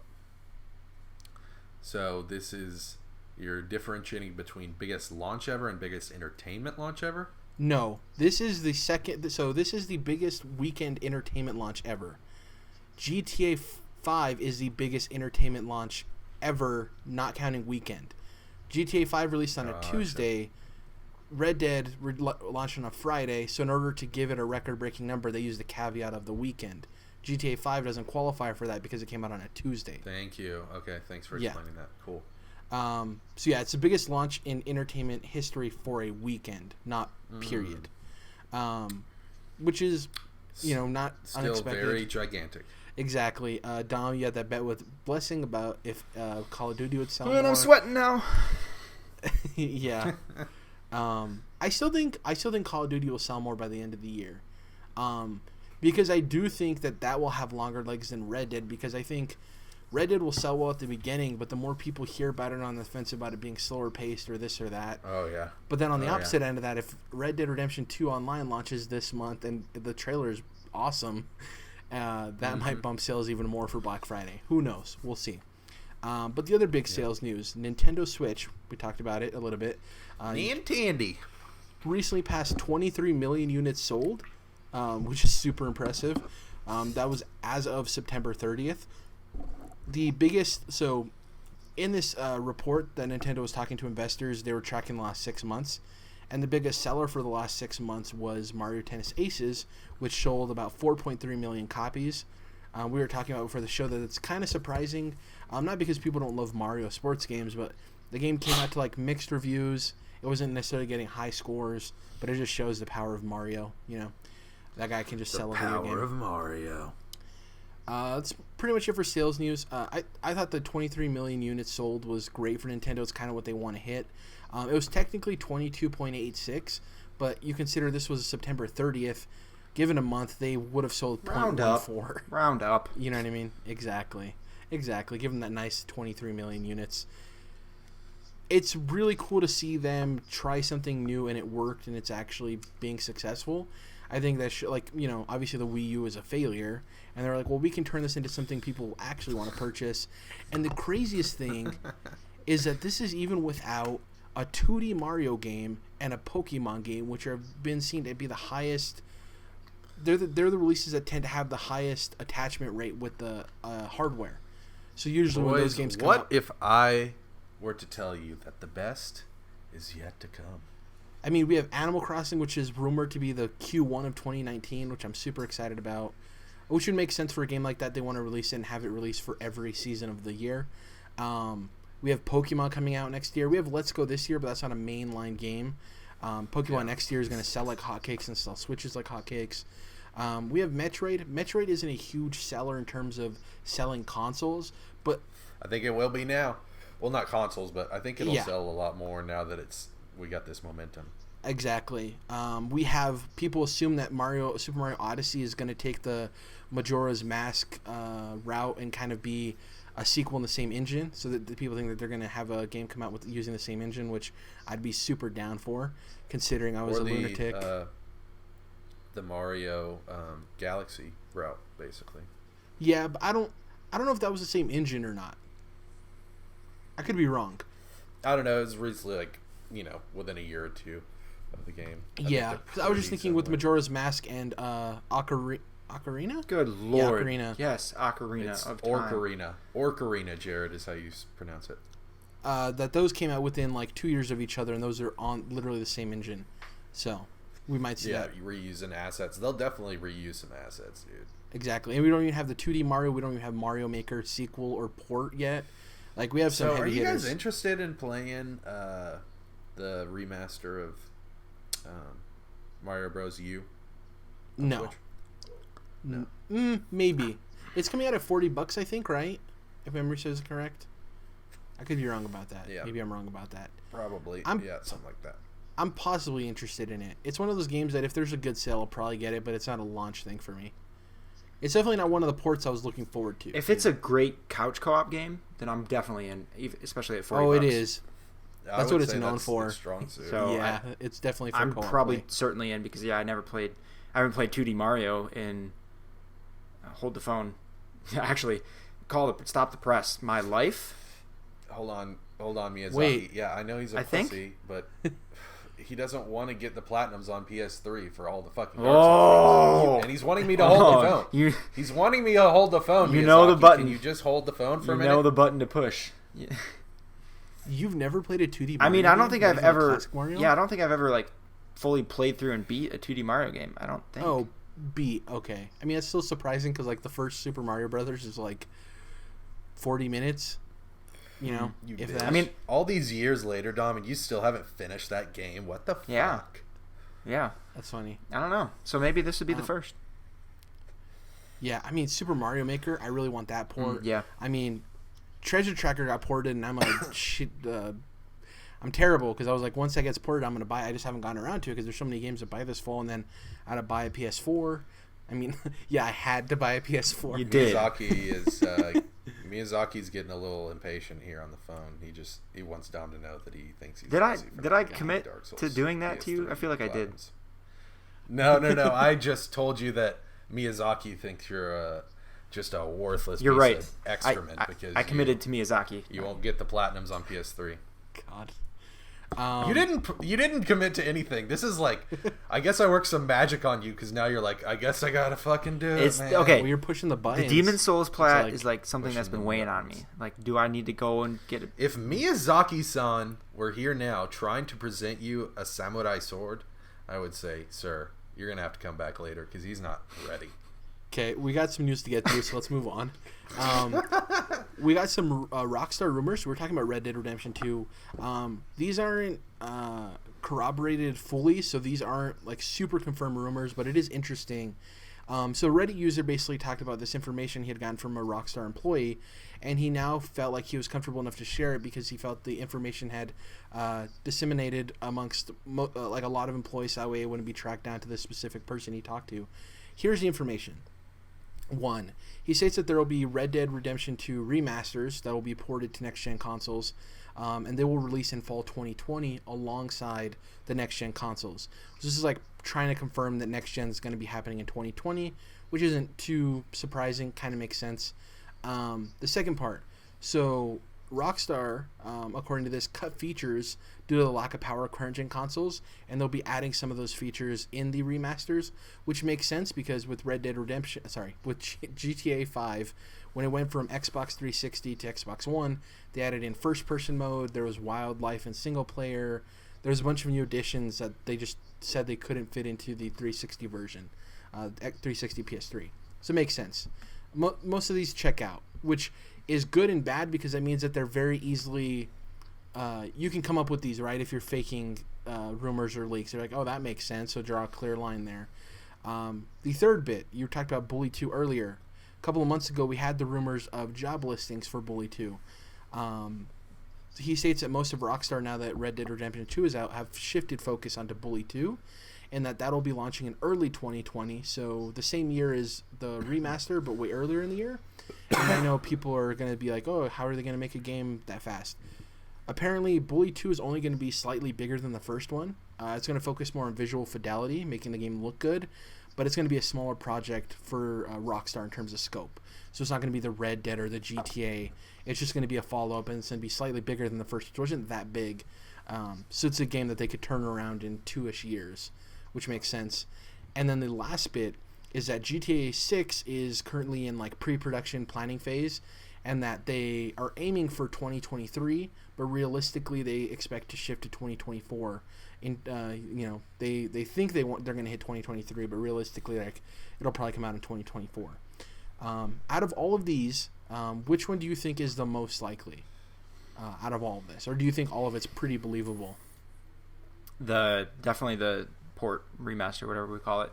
So this is, you're differentiating between biggest launch ever and biggest entertainment launch ever? No, this is the second. So this is the biggest weekend entertainment launch ever. GTA 5 is the biggest entertainment launch ever, not counting weekend. GTA 5 released on a Tuesday. Red Dead launched on a Friday. So in order to give it a record-breaking number, they used the caveat of the weekend. GTA 5 doesn't qualify for that because it came out on a Tuesday. Thank you. Okay, thanks for explaining that. Cool. So yeah, it's the biggest launch in entertainment history for a weekend, not period. Which is, not still unexpected. Very gigantic. Exactly. Dom, you had that bet with Blessing about if Call of Duty would sell more. And I'm sweating now. Yeah. I still think Call of Duty will sell more by the end of the year. Because I do think that will have longer legs than Red Dead, because I think Red Dead will sell well at the beginning, but the more people hear about it on the fence about it being slower paced or this or that. Oh, yeah. But then on the opposite end of that, if Red Dead Redemption 2 Online launches this month and the trailer is awesome, that might bump sales even more for Black Friday. Who knows? We'll see. But the other big sales news, Nintendo Switch, we talked about it a little bit. Nintendo. Recently passed 23 million units sold, which is super impressive. That was as of September 30th. The biggest, so in this report that Nintendo was talking to investors, they were tracking the last 6 months, and the biggest seller for the last 6 months was Mario Tennis Aces, which sold about 4.3 million copies. We were talking about before the show that it's kind of surprising, not because people don't love Mario sports games, but the game came out to like mixed reviews. It wasn't necessarily getting high scores, but it just shows the power of Mario. You know, that guy can just sell a video game. The power of Mario. That's pretty much it for sales news. I thought the 23 million units sold was great for Nintendo. It's kind of what they want to hit. It was technically 22.86, but you consider this was September 30th. Given a month, they would have sold 0.14. Round up. You know what I mean? Exactly. Give them that nice 23 million units. It's really cool to see them try something new and it worked and it's actually being successful. I think that, obviously the Wii U is a failure. And they're like, well, we can turn this into something people actually want to purchase. And the craziest thing is that this is even without a 2D Mario game and a Pokemon game, which have been seen to be the highest. They're the releases that tend to have the highest attachment rate with the hardware. So usually when those games come out. What if I were to tell you that the best is yet to come? I mean, we have Animal Crossing, which is rumored to be the Q1 of 2019, which I'm super excited about. Which would make sense for a game like that. They want to release it and have it released for every season of the year. We have Pokemon coming out next year. We have Let's Go this year, but that's not a mainline game. Pokemon next year is going to sell like hotcakes and sell Switches like hotcakes. We have Metroid. Metroid isn't a huge seller in terms of selling consoles, but I think it will be now. Well, not consoles, but I think it'll sell a lot more now that we got this momentum. Exactly. We have people assume that Super Mario Odyssey is going to take the Majora's Mask route and kind of be a sequel in the same engine, so that the people think that they're going to have a game come out with using the same engine, which I'd be super down for, considering I was a lunatic. The Mario Galaxy route, basically. Yeah, but I don't know if that was the same engine or not. I could be wrong. I don't know. It was recently, within a year or two of the game. I was just thinking with Majora's Mask and Ocarina? Good lord. Yeah, Ocarina. Yes, Ocarina of Time. Orcarina, Jared, is how you pronounce it. That those came out within 2 years of each other, and those are on literally the same engine. So we might see that. Yeah, reusing assets. They'll definitely reuse some assets, dude. Exactly. And we don't even have the 2D Mario. We don't even have Mario Maker sequel or port yet. We have some heavy hitters. Are you guys interested in playing the remaster of Mario Bros. U? No. Maybe. It's coming out at $40, I think, right? If memory serves correct. I could be wrong about that. Yeah. Maybe I'm wrong about that. Probably. Something like that. I'm possibly interested in it. It's one of those games that if there's a good sale, I'll probably get it, but it's not a launch thing for me. It's definitely not one of the ports I was looking forward to. If it's a great couch co-op game, then I'm definitely in, especially at $40. Oh, it is. That's what it's known for. Strong suit. So yeah, it's definitely for I'm co-op probably play. certainly in because I haven't played 2D Mario in hold the phone. Actually, stop the press. My life. Hold on, Miyazaki. Wait. Yeah, I know he's a pussy, but he doesn't want to get the platinums on PS3 for all the fucking Dark Souls. And he's wanting me to hold the phone. He's wanting me to hold the phone. You Miyazaki. know the button. Can you just hold the phone for a minute? You know the button to push. Yeah. You've never played a 2D Mario I mean, I don't think I've ever. Yeah, I don't think I've ever fully played through and beat a 2D Mario game. I don't think. Oh, beat. Okay. I mean, it's still surprising because the first Super Mario Brothers is 40 minutes. You know, I mean, all these years later, Dom, and you still haven't finished that game. What the fuck? Yeah. That's funny. I don't know. So maybe this would be the first. Yeah, I mean, Super Mario Maker, I really want that port. Yeah. I mean, Treasure Tracker got ported, and I'm shit. I'm terrible because I was once that gets ported, I'm going to buy it. I just haven't gotten around to it because there's so many games to buy this fall, and then I had to buy a PS4. I mean, I had to buy a PS4. You did. Miyazaki's getting a little impatient here on the phone. He wants Dom to know that he thinks he's. Did I commit to doing that to you? I feel like I did. No. I just told you that Miyazaki thinks you're just a worthless You're piece right. of excrement because I committed to Miyazaki. You won't get the platinums on PS3. God. You didn't commit to anything. This is like, I guess I worked some magic on you because now you're like, I guess I gotta fucking do it, man. Okay. Well, you're pushing the buttons. The Demon Souls plat is like something that's been weighing on me. Like, do I need to go and get it? If Miyazaki-san were here now trying to present you a samurai sword, I would say, sir, you're gonna have to come back later because he's not ready. Okay, we got some news to get through, so let's move on. We got some Rockstar rumors. We're talking about Red Dead Redemption 2. These aren't corroborated fully, so these aren't like super confirmed rumors, but it is interesting. So a Reddit user basically talked about this information he had gotten from a Rockstar employee, and he now felt like he was comfortable enough to share it because he felt the information had disseminated amongst like a lot of employees, so that way it wouldn't be tracked down to the specific person he talked to. Here's the information. 1. He states that there will be Red Dead Redemption 2 remasters that will be ported to next-gen consoles, and they will release in fall 2020 alongside the next-gen consoles. So this is like trying to confirm that next-gen is going to be happening in 2020, which isn't too surprising, kind of makes sense. The second part, so Rockstar, according to this, cut features due to the lack of power of current-gen consoles, and they'll be adding some of those features in the remasters, which makes sense because with with GTA 5, when it went from Xbox 360 to Xbox One, they added in first-person mode, there was wildlife and single-player, there's a bunch of new additions that they just said they couldn't fit into the 360 version, 360 PS3. So it makes sense. Most of these check out, which is good and bad because that means that they're very easily you can come up with these, right? If you're faking rumors or leaks, they're like, oh, that makes sense, so draw a clear line there. The third bit, you talked about Bully 2 earlier. A couple of months ago, we had the rumors of job listings for Bully 2. He states that most of Rockstar, now that Red Dead Redemption 2 is out, have shifted focus onto Bully 2, and that'll be launching in early 2020, so the same year as the remaster, but way earlier in the year. And I know people are going to be like, oh, how are they going to make a game that fast? Apparently, Bully 2 is only going to be slightly bigger than the first one. It's going to focus more on visual fidelity, making the game look good, but it's going to be a smaller project for Rockstar in terms of scope. So it's not going to be the Red Dead or the GTA. It's just going to be a follow-up, and it's going to be slightly bigger than the first, which wasn't that big. So it's a game that they could turn around in 2-ish years, which makes sense. And then the last bit is that GTA 6 is currently in like pre-production planning phase, and that they are aiming for 2023, but realistically they expect to shift to 2024. They think they're going to hit 2023, but realistically, like, it'll probably come out in 2024. Out of all of these, which one do you think is the most likely out of all of this, or do you think all of it's pretty believable? Definitely the port remaster, whatever we call it,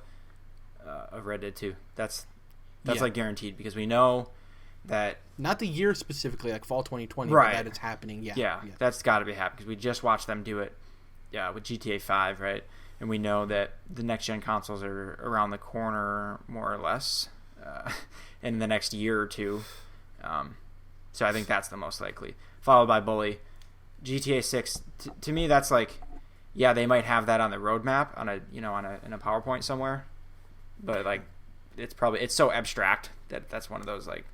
of Red Dead 2. That's like guaranteed because we know that, not the year specifically, like fall 2020, right, but that it's happening. Yeah. That's got to be happening because we just watched them do it. Yeah, with GTA 5, right? And we know that the next gen consoles are around the corner, more or less, in the next year or two. So I think that's the most likely, followed by Bully. GTA 6, to me, that's like, yeah, they might have that on the roadmap in a PowerPoint somewhere, but like it's so abstract that's one of those, like,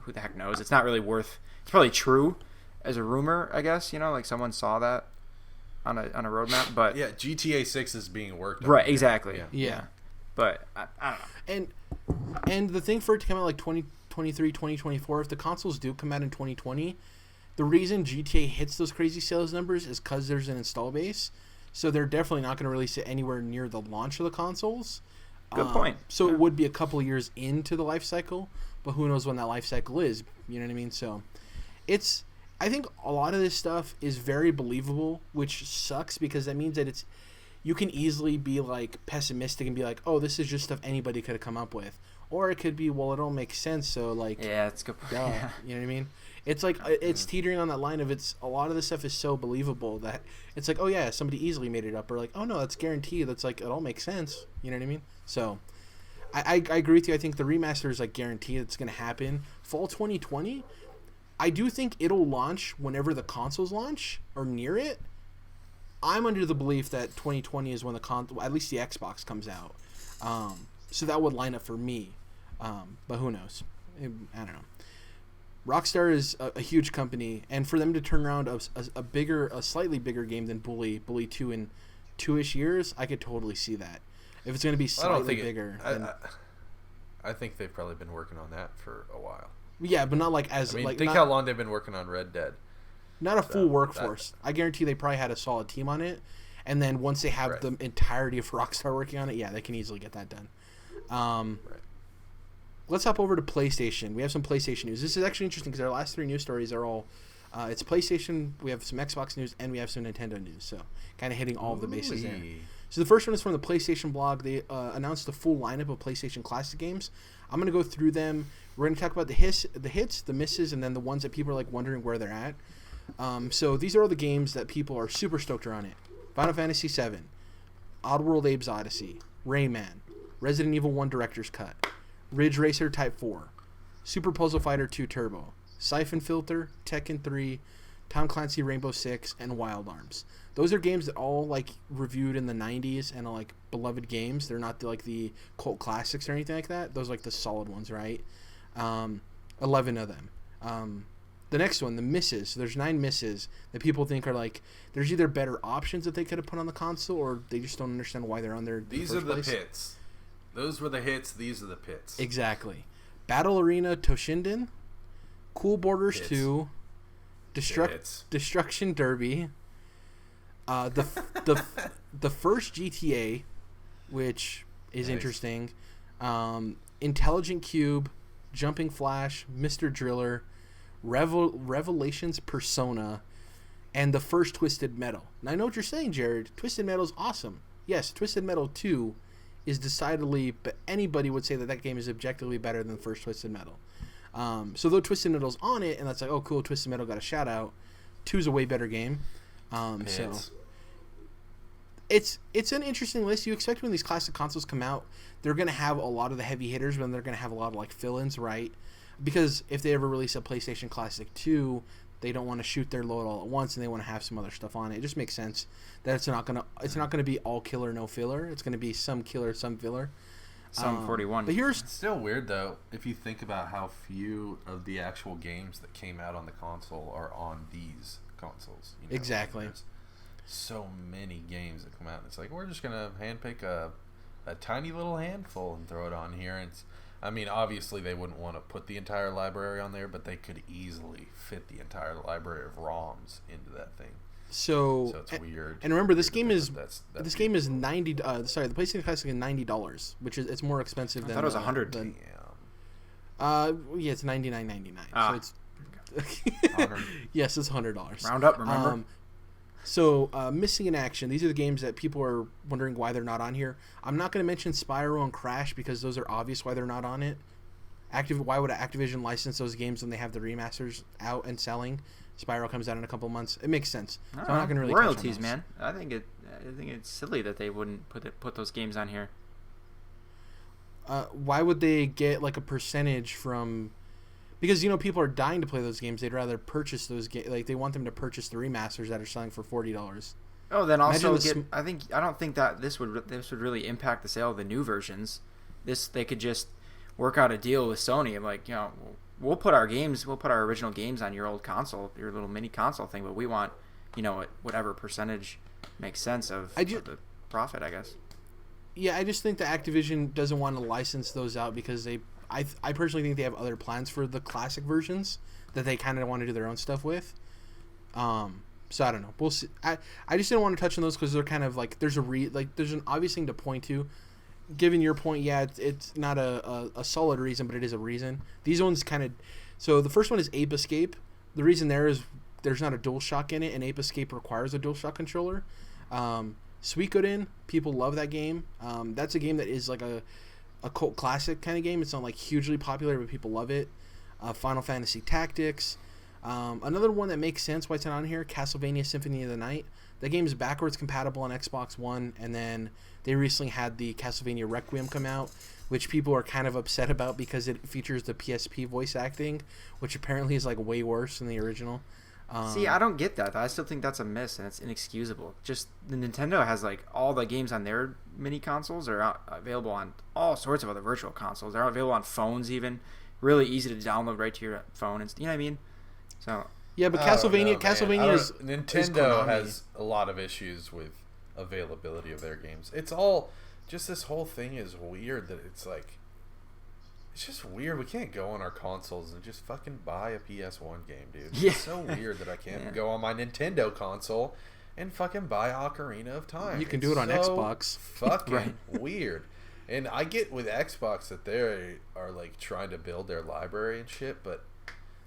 who the heck knows? It's not really worth. It's probably true as a rumor, I guess. Like someone saw that on a roadmap, but yeah, GTA 6 is being worked on. Right, exactly. Yeah. But I don't know. And the thing for it to come out like 2023, 2024, if the consoles do come out in 2020, the reason GTA hits those crazy sales numbers is because there's an install base. So they're definitely not going to release it anywhere near the launch of the consoles. Good point. So It would be a couple of years into the life cycle, but who knows when that life cycle is? You know what I mean? So I think a lot of this stuff is very believable, which sucks because that means that you can easily be like pessimistic and be like, oh, this is just stuff anybody could have come up with. Or it could be, well, it don't make sense, so like, yeah, it's good. Yeah. You know what I mean? It's like it's teetering on that line of a lot of this stuff is so believable that it's like, oh yeah, somebody easily made it up, or like, oh no, that's guaranteed. That's like, it all makes sense. You know what I mean? So I agree with you. I think the remaster is like guaranteed it's going to happen fall 2020. I do think it'll launch whenever the consoles launch or near it. I'm under the belief that 2020 is when at least the Xbox comes out. So that would line up for me. But who knows? I don't know. Rockstar is a huge company, and for them to turn around a slightly bigger game than Bully 2 in 2-ish years, I could totally see that. If it's going to be slightly bigger. I think they've probably been working on that for a while. Yeah, but not like think how long they've been working on Red Dead. Not a full workforce. I guarantee they probably had a solid team on it, and then once they have the entirety of Rockstar working on it, yeah, they can easily get that done. Let's hop over to PlayStation. We have some PlayStation news. This is actually interesting because our last 3 news stories are all it's PlayStation, we have some Xbox news, and we have some Nintendo news. So kind of hitting all of the bases there. So the first one is from the PlayStation blog. They announced the full lineup of PlayStation Classic games. I'm going to go through them. We're going to talk about the hits, the misses, and then the ones that people are like wondering where they're at. So these are all the games that people are super stoked are on it. Final Fantasy VII, Oddworld Abe's Odyssey, Rayman, Resident Evil 1 Director's Cut, Ridge Racer Type 4, Super Puzzle Fighter 2 Turbo, Siphon Filter, Tekken 3, Tom Clancy Rainbow Six, and Wild Arms. Those are games that all like reviewed in the 90s and are like beloved games. They're not the cult classics or anything like that. Those are like the solid ones, right? 11 of them. The next one, the misses. So there's 9 misses that people think are like there's either better options that they could have put on the console or they just don't understand why they're on there. These are the pits. Those were the hits. These are the pits. Exactly. Battle Arena Toshinden, Cool Borders 2, Destruction Derby, the first GTA, which is interesting, Intelligent Cube, Jumping Flash, Mr. Driller, Revelations Persona, and the first Twisted Metal. Now I know what you're saying, Jared. Twisted Metal is awesome. Yes, Twisted Metal 2 is decidedly, but anybody would say that game is objectively better than the first Twisted Metal. So though Twisted Metal's on it, and that's like, oh cool, Twisted Metal got a shout out. 2's a way better game. So it's an interesting list. You expect when these classic consoles come out, they're gonna have a lot of the heavy hitters, but then they're gonna have a lot of like fill-ins, right? Because if they ever release a PlayStation Classic 2, they don't want to shoot their load all at once, and they want to have some other stuff on it. It just makes sense that it's not gonna be all killer, no filler. It's gonna be some killer, some filler. Some 41. But it's still weird though if you think about how few of the actual games that came out on the console are on these consoles. You know? Exactly. There's so many games that come out, and it's like we're just gonna handpick a tiny little handful and throw it on here. And obviously they wouldn't want to put the entire library on there, but they could easily fit the entire library of ROMs into that thing. So it's weird. And remember, this game is game is $90. Sorry, the PlayStation Classic is $90, which is it's more expensive than. I thought it was $100. Yeah, it's $99.99. So it's. Yes, it's $100. Round up, remember. So, missing in action. These are the games that people are wondering why they're not on here. I'm not going to mention Spyro and Crash because those are obvious why they're not on it. Why would Activision license those games when they have the remasters out and selling? Spyro comes out in a couple months. It makes sense. So I'm not going to really royalties, man. I think it's silly that they wouldn't put those games on here. Why would they get like a percentage from? Because people are dying to play those games. They'd rather purchase those games. Like they want them to purchase the remasters that are selling for $40. Oh, then also I don't think that this would really impact the sale of the new versions. They could just work out a deal with Sony and like we'll put our original games on your old console, your little mini console thing, but we want whatever percentage makes sense of the profit, I guess. Yeah, I just think that Activision doesn't want to license those out because I personally think they have other plans for the classic versions that they kind of want to do their own stuff with. So I don't know. We'll see. I just didn't want to touch on those because they're kind of like there's an obvious thing to point to. Given your point, yeah, it's not a solid reason, but it is a reason. These ones kind of. So the first one is Ape Escape. The reason there is there's not a DualShock in it, and Ape Escape requires a DualShock controller. Suikoden, people love that game. That's a game that is like a cult classic kind of game. It's not like hugely popular, but people love it. Final Fantasy Tactics. Another one that makes sense why it's not on here, Castlevania Symphony of the Night. That game is backwards compatible on Xbox One, and then they recently had the Castlevania Requiem come out, which people are kind of upset about because it features the PSP voice acting, which apparently is like way worse than the original. See, I don't get that. I still think that's a miss, and it's inexcusable. Just the Nintendo has like all the games on their mini consoles are available on all sorts of other virtual consoles. They're available on phones even. really easy to download right to your phone, and you know what I mean. So yeah, but Castlevania is Nintendo has a lot of issues with availability of their games. It's all just this whole thing is weird that it's like. It's just weird. We can't go on our consoles and just fucking buy a PS1 game, dude. Yeah. It's so weird that I can't go on my Nintendo console and fucking buy Ocarina of Time. You can do it on Xbox. Fucking weird. And I get with Xbox that they are like trying to build their library and shit, but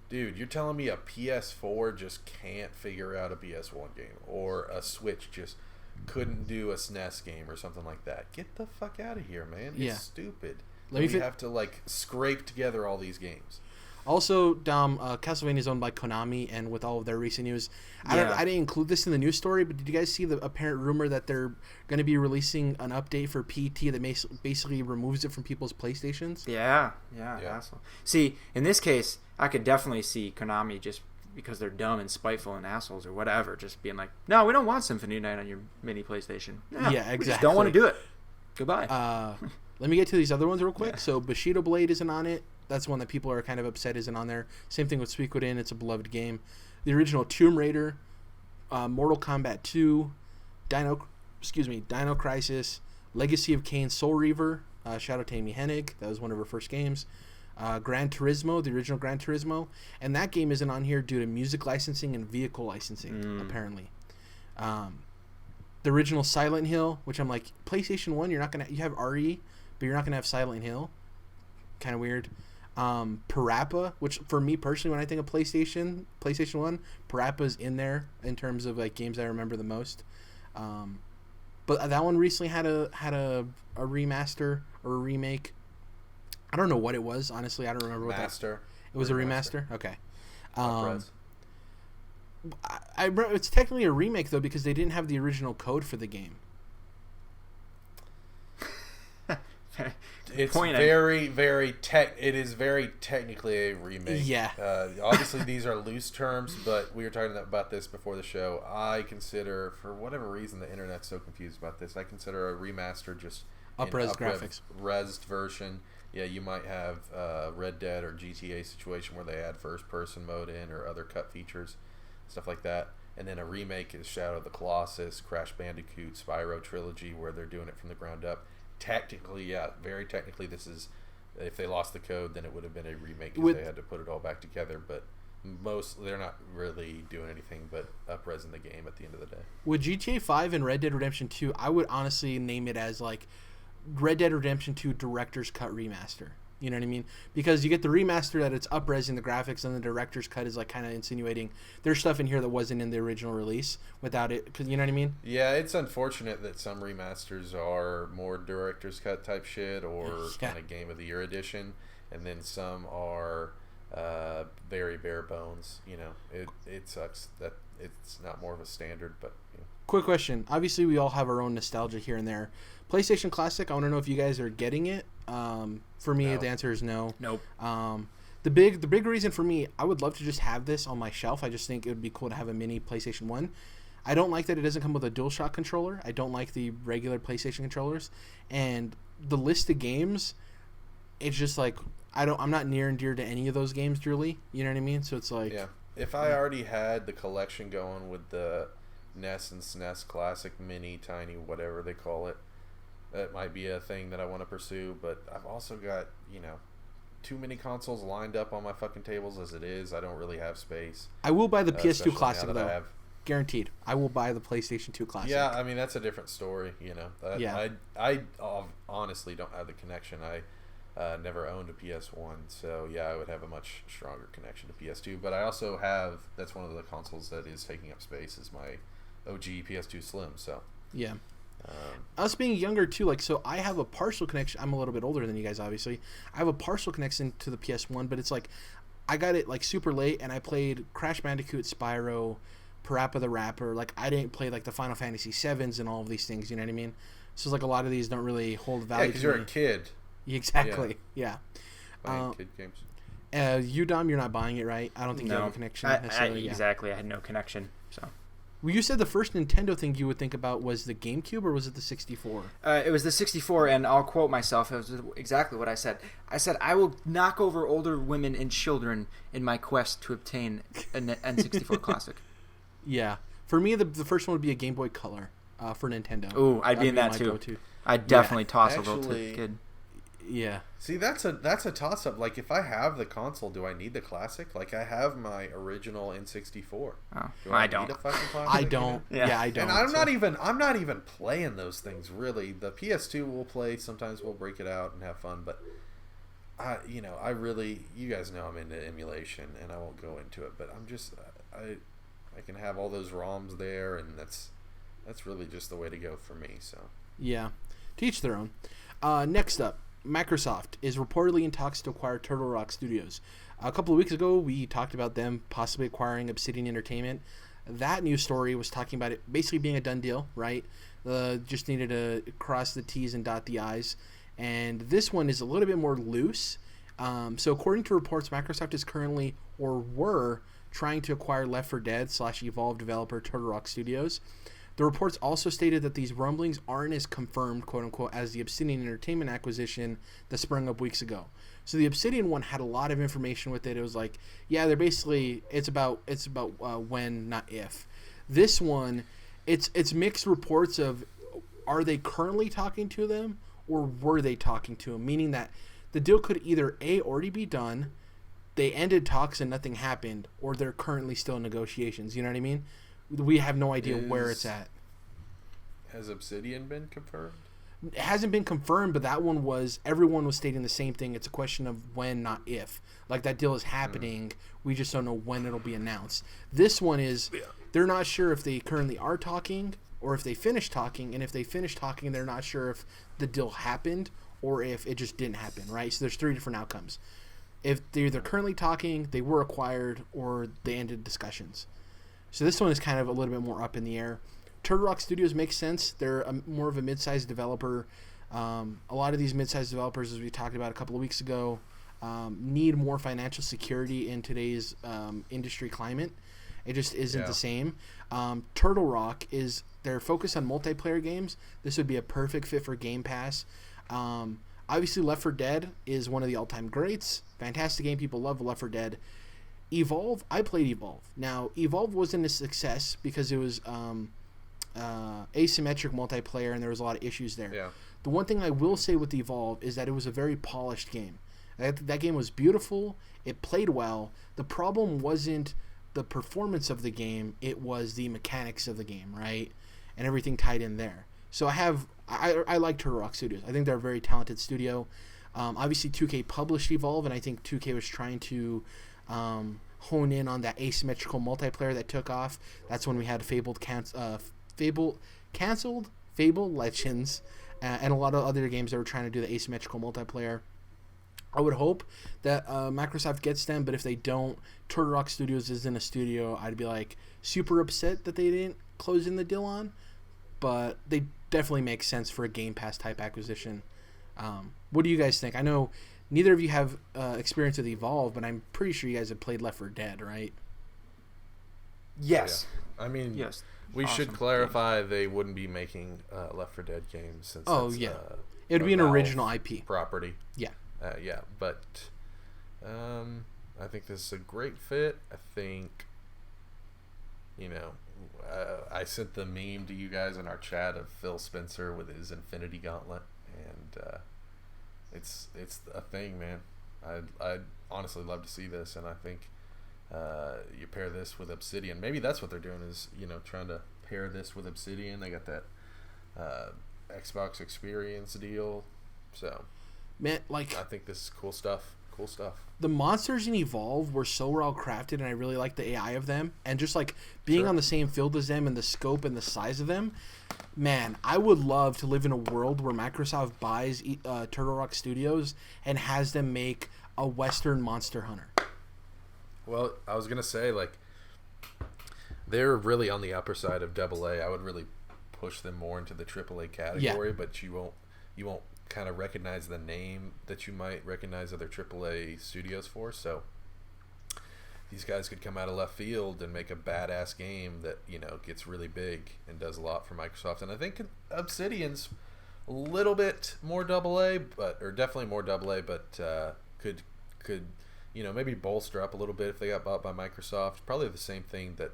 dude, you're telling me a PS4 just can't figure out a PS1 game, or a Switch just couldn't do a SNES game or something like that? Get the fuck out of here, man. It's stupid. We have to like scrape together all these games. Also, Dom, Castlevania is owned by Konami, and with all of their recent news, I didn't include this in the news story, but did you guys see the apparent rumor that they're going to be releasing an update for PT that basically removes it from people's PlayStations? Yeah. Asshole. See, in this case, I could definitely see Konami just because they're dumb and spiteful and assholes or whatever, just being like, no, we don't want Symphony of the Night on your mini PlayStation. Yeah, exactly. We just don't want to do it. Goodbye. Let me get to these other ones real quick. Yeah. So Bushido Blade isn't on it. That's one that people are kind of upset isn't on there. Same thing with Suikoden. It's a beloved game. The original Tomb Raider, Mortal Kombat 2, Dino Crisis, Legacy of Kain Soul Reaver, Shadow Tammy Hennig. That was one of her first games. Gran Turismo, the original Gran Turismo. And that game isn't on here due to music licensing and vehicle licensing, apparently. The original Silent Hill, which I'm like, PlayStation 1, you have RE, but you're not going to have Silent Hill. Kind of weird. Parappa, which for me personally, when I think of PlayStation 1, Parappa's in there in terms of like games I remember the most. But that one recently had a remaster or a remake. I don't know what it was, honestly. I don't remember what it was. A remaster? Okay. It's technically a remake though because they didn't have the original code for the game. It's very, very it is very technically a remake. Yeah. Obviously, these are loose terms, but we were talking about this before the show. I consider, for whatever reason, the internet's so confused about this. I consider a remaster just up-res graphics, resed version. Yeah, you might have Red Dead or GTA situation where they add first-person mode in or other cut features, stuff like that. And then a remake is Shadow of the Colossus, Crash Bandicoot, Spyro Trilogy, where they're doing it from the ground up. Technically, yeah, very technically, this is, if they lost the code, then it would have been a remake because they had to put it all back together. But they're not really doing anything but up-resing the game at the end of the day. With GTA 5 and Red Dead Redemption 2, I would honestly name it as like Red Dead Redemption 2 Director's Cut Remaster. You know what I mean? Because you get the remaster that it's up-resing the graphics, and the director's cut is like kind of insinuating there's stuff in here that wasn't in the original release without it. Cause you know what I mean? Yeah, it's unfortunate that some remasters are more director's cut type shit or kind of Game of the Year edition, and then some are very bare bones. You know, it sucks that it's not more of a standard, but. You know. Quick question. Obviously, we all have our own nostalgia here and there. PlayStation Classic, I want to know if you guys are getting it. For me, the answer is no. Nope. The big reason for me, I would love to just have this on my shelf. I just think it would be cool to have a mini PlayStation 1. I don't like that it doesn't come with a DualShock controller. I don't like the regular PlayStation controllers. And the list of games, it's just like, I'm not near and dear to any of those games, really. You know what I mean? So it's like... Yeah. If I already had the collection going with the NES and SNES Classic Mini, Tiny, whatever they call it, that might be a thing that I want to pursue, but I've also got, too many consoles lined up on my fucking tables as it is. I don't really have space. I will buy the PS2 Classic, though. Guaranteed. I will buy the PlayStation 2 Classic. Yeah, I mean, that's a different story, I honestly don't have the connection. I never owned a PS1, so yeah, I would have a much stronger connection to PS2, but I also have, that's one of the consoles that is taking up space, is my OG PS2 Slim, so. Yeah. Us being younger too, so I have a partial connection. I'm a little bit older than you guys, obviously. I have a partial connection to the PS1, but it's like I got it super late, and I played Crash Bandicoot, Spyro, Parappa the Rapper. I didn't play the Final Fantasy 7s and all of these things. You know what I mean? So it's a lot of these don't really hold value. Yeah, because you're a kid. Exactly. Yeah. Playing kid games. You, Dom, you're not buying it, right? I don't think you have a connection. Exactly. I had no connection. So. Well, you said the first Nintendo thing you would think about was the GameCube, or was it the 64? It was the 64, and I'll quote myself. It was exactly what I said. I said, I will knock over older women and children in my quest to obtain an N64 Classic. Yeah. For me, the first one would be a Game Boy Color for Nintendo. Ooh, I'd be in that too. Go-to. I'd definitely toss a actually, little kid. Yeah. See, that's a toss-up. Like, if I have the console, do I need the Classic? Like, I have my original N64. Oh, do I need don't. a fucking Classic? I don't. Yeah, I don't. And I'm not even playing those things, really. The PS2 we'll play. Sometimes we'll break it out and have fun. But, I really... You guys know I'm into emulation, and I won't go into it. But I'm just... I can have all those ROMs there, and that's really just the way to go for me, so... Yeah. To each their own. Next up. Microsoft is reportedly in talks to acquire Turtle Rock Studios. A couple of weeks ago, we talked about them possibly acquiring Obsidian Entertainment. That news story was talking about it basically being a done deal, right? Just needed to cross the T's and dot the I's. And this one is a little bit more loose. So according to reports, Microsoft is currently, or were, trying to acquire Left 4 Dead / Evolve developer Turtle Rock Studios. The reports also stated that these rumblings aren't as confirmed, quote-unquote, as the Obsidian Entertainment acquisition that sprung up weeks ago. So the Obsidian one had a lot of information with it. It was like, yeah, they're basically, it's about when, not if. This one, it's mixed reports of, are they currently talking to them, or were they talking to them? Meaning that the deal could either A, already be done, they ended talks and nothing happened, or they're currently still in negotiations. You know what I mean? We have no idea where it's at. Has Obsidian been confirmed? It hasn't been confirmed, but that one was, everyone was stating the same thing. It's a question of when, not if. Like, that deal is happening. We just don't know when it'll be announced. This one is, they're not sure if they currently are talking or if they finished talking. And if they finished talking, they're not sure if the deal happened or if it just didn't happen, right? So there's 3 different outcomes. If they're either currently talking, they were acquired, or they ended discussions. So this one is kind of a little bit more up in the air. Turtle Rock Studios makes sense. They're more of a mid-sized developer. A lot of these mid-sized developers, as we talked about a couple of weeks ago, need more financial security in today's industry climate. It just isn't the same. Turtle Rock they're focused on multiplayer games. This would be a perfect fit for Game Pass. Obviously, Left 4 Dead is one of the all-time greats. Fantastic game. People love Left 4 Dead. Evolve, I played Evolve. Now, Evolve wasn't a success because it was asymmetric multiplayer and there was a lot of issues there. Yeah. The one thing I will say with Evolve is that it was a very polished game. That game was beautiful. It played well. The problem wasn't the performance of the game. It was the mechanics of the game, right? And everything tied in there. So I like Turtle Rock Studios. I think they're a very talented studio. Obviously, 2K published Evolve, and I think 2K was trying to hone in on that asymmetrical multiplayer that took off. That's when we had Fable Legends, and a lot of other games that were trying to do the asymmetrical multiplayer. I would hope that Microsoft gets them, but if they don't, Turtle Rock Studios is in a studio I'd be like super upset that they didn't close in the deal on, but they definitely make sense for a Game Pass type acquisition. What do you guys think? I know neither of you have experience with Evolve, but I'm pretty sure you guys have played Left 4 Dead, right? Yes. Yeah. I mean, yes. We should clarify they wouldn't be making Left 4 Dead games since it would be an original IP property. Yeah. But I think this is a great fit. I think, I sent the meme to you guys in our chat of Phil Spencer with his Infinity Gauntlet, and it's a thing, man. I'd honestly love to see this, and I think you pair this with Obsidian. Maybe that's what they're doing is, trying to pair this with Obsidian. They got that Xbox Experience deal, so man, I think this is cool stuff. The monsters in Evolve were so well crafted, and I really like the AI of them, and just like being on the same field as them and the scope and the size of them. Man, I would love to live in a world where Microsoft buys Turtle Rock Studios and has them make a Western Monster Hunter. Well, I was gonna say, they're really on the upper side of AA. I would really push them more into the AAA category, but you won't kind of recognize the name that you might recognize other AAA studios for. So these guys could come out of left field and make a badass game that, you know, gets really big and does a lot for Microsoft. And I think Obsidian's a little bit more AA, or definitely more AA, but could you know, maybe bolster up a little bit if they got bought by Microsoft. Probably the same thing that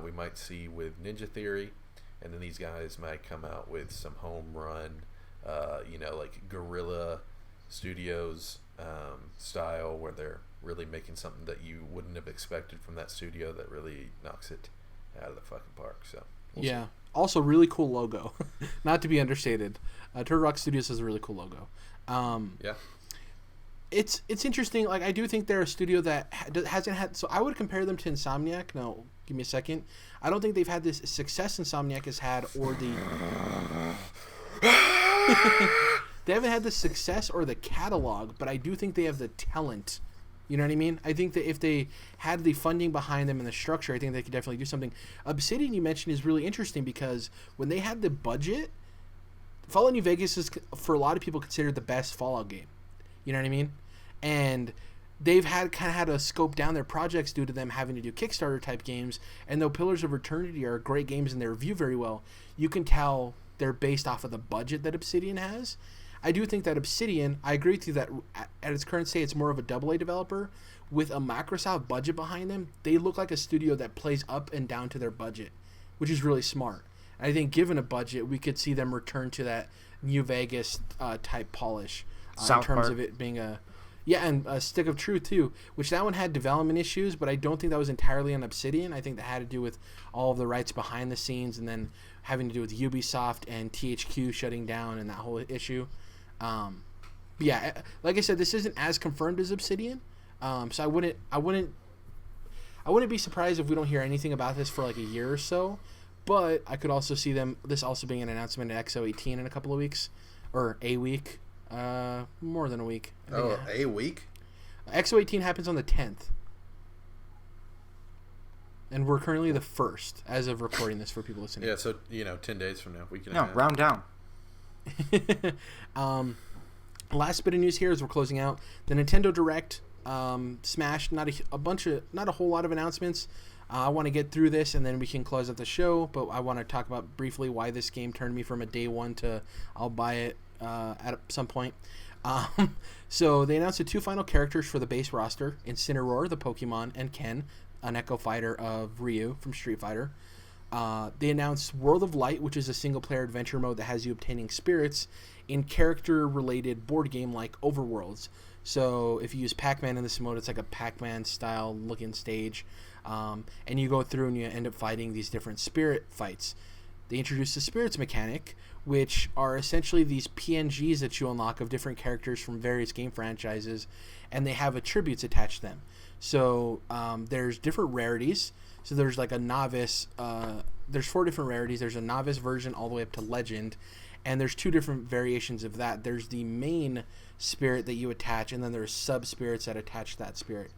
we might see with Ninja Theory, and then these guys might come out with some home run, you know, like Guerrilla Studios style, where they're really making something that you wouldn't have expected from that studio that really knocks it out of the fucking park. So we'll see. Also, really cool logo. Not to be understated. Turtle Rock Studios has a really cool logo. Yeah. It's interesting. Like, I do think they're a studio that hasn't had... So I would compare them to Insomniac. No, give me a second. I don't think they've had this success Insomniac has had, or the... They haven't had the success or the catalog, but I do think they have the talent. You know what I mean? I think that if they had the funding behind them and the structure, I think they could definitely do something. Obsidian, you mentioned, is really interesting because when they had the budget, Fallout New Vegas is, for a lot of people, considered the best Fallout game. You know what I mean? And they've had to scope down their projects due to them having to do Kickstarter type games. And though Pillars of Eternity are great games and they review very well, you can tell they're based off of the budget that Obsidian has. I do think that Obsidian, I agree with you that at its current state, it's more of a AA developer. With a Microsoft budget behind them, they look like a studio that plays up and down to their budget, which is really smart. And I think given a budget, we could see them return to that New Vegas type polish in terms Park. of it being a... Yeah, and a Stick of Truth too, which that one had development issues, but I don't think that was entirely on Obsidian. I think that had to do with all of the rights behind the scenes and then having to do with Ubisoft and THQ shutting down and that whole issue. Yeah, like I said, this isn't as confirmed as Obsidian, so I wouldn't be surprised if we don't hear anything about this for like a year or so. But I could also see this also being an announcement at XO18 in a couple of weeks, or a week, more than a week. A week? XO18 happens on the 10th, and we're currently the 1st as of recording this for people listening. Yeah, so 10 days from now we can. No, round down. Last bit of news here as we're closing out the Nintendo Direct. Smash, not a whole lot of announcements. I want to get through this and then we can close out the show, but I want to talk about briefly why this game turned me from a day one to I'll buy it at some point. So they announced the 2 final characters for the base roster: Incineroar, the Pokemon, and Ken, an Echo Fighter of Ryu from Street Fighter. They announced World of Light, which is a single-player adventure mode that has you obtaining spirits in character-related board game like Overworlds. So if you use Pac-Man in this mode, it's like a Pac-Man style looking stage, and you go through and you end up fighting these different spirit fights. They introduced the spirits mechanic, which are essentially these PNGs that you unlock of different characters from various game franchises, and they have attributes attached to them. So there's different rarities. So there's like a novice, there's 4 different rarities. There's a novice version all the way up to legend, and there's 2 different variations of that. There's the main spirit that you attach, and then there's sub-spirits that attach to that spirit.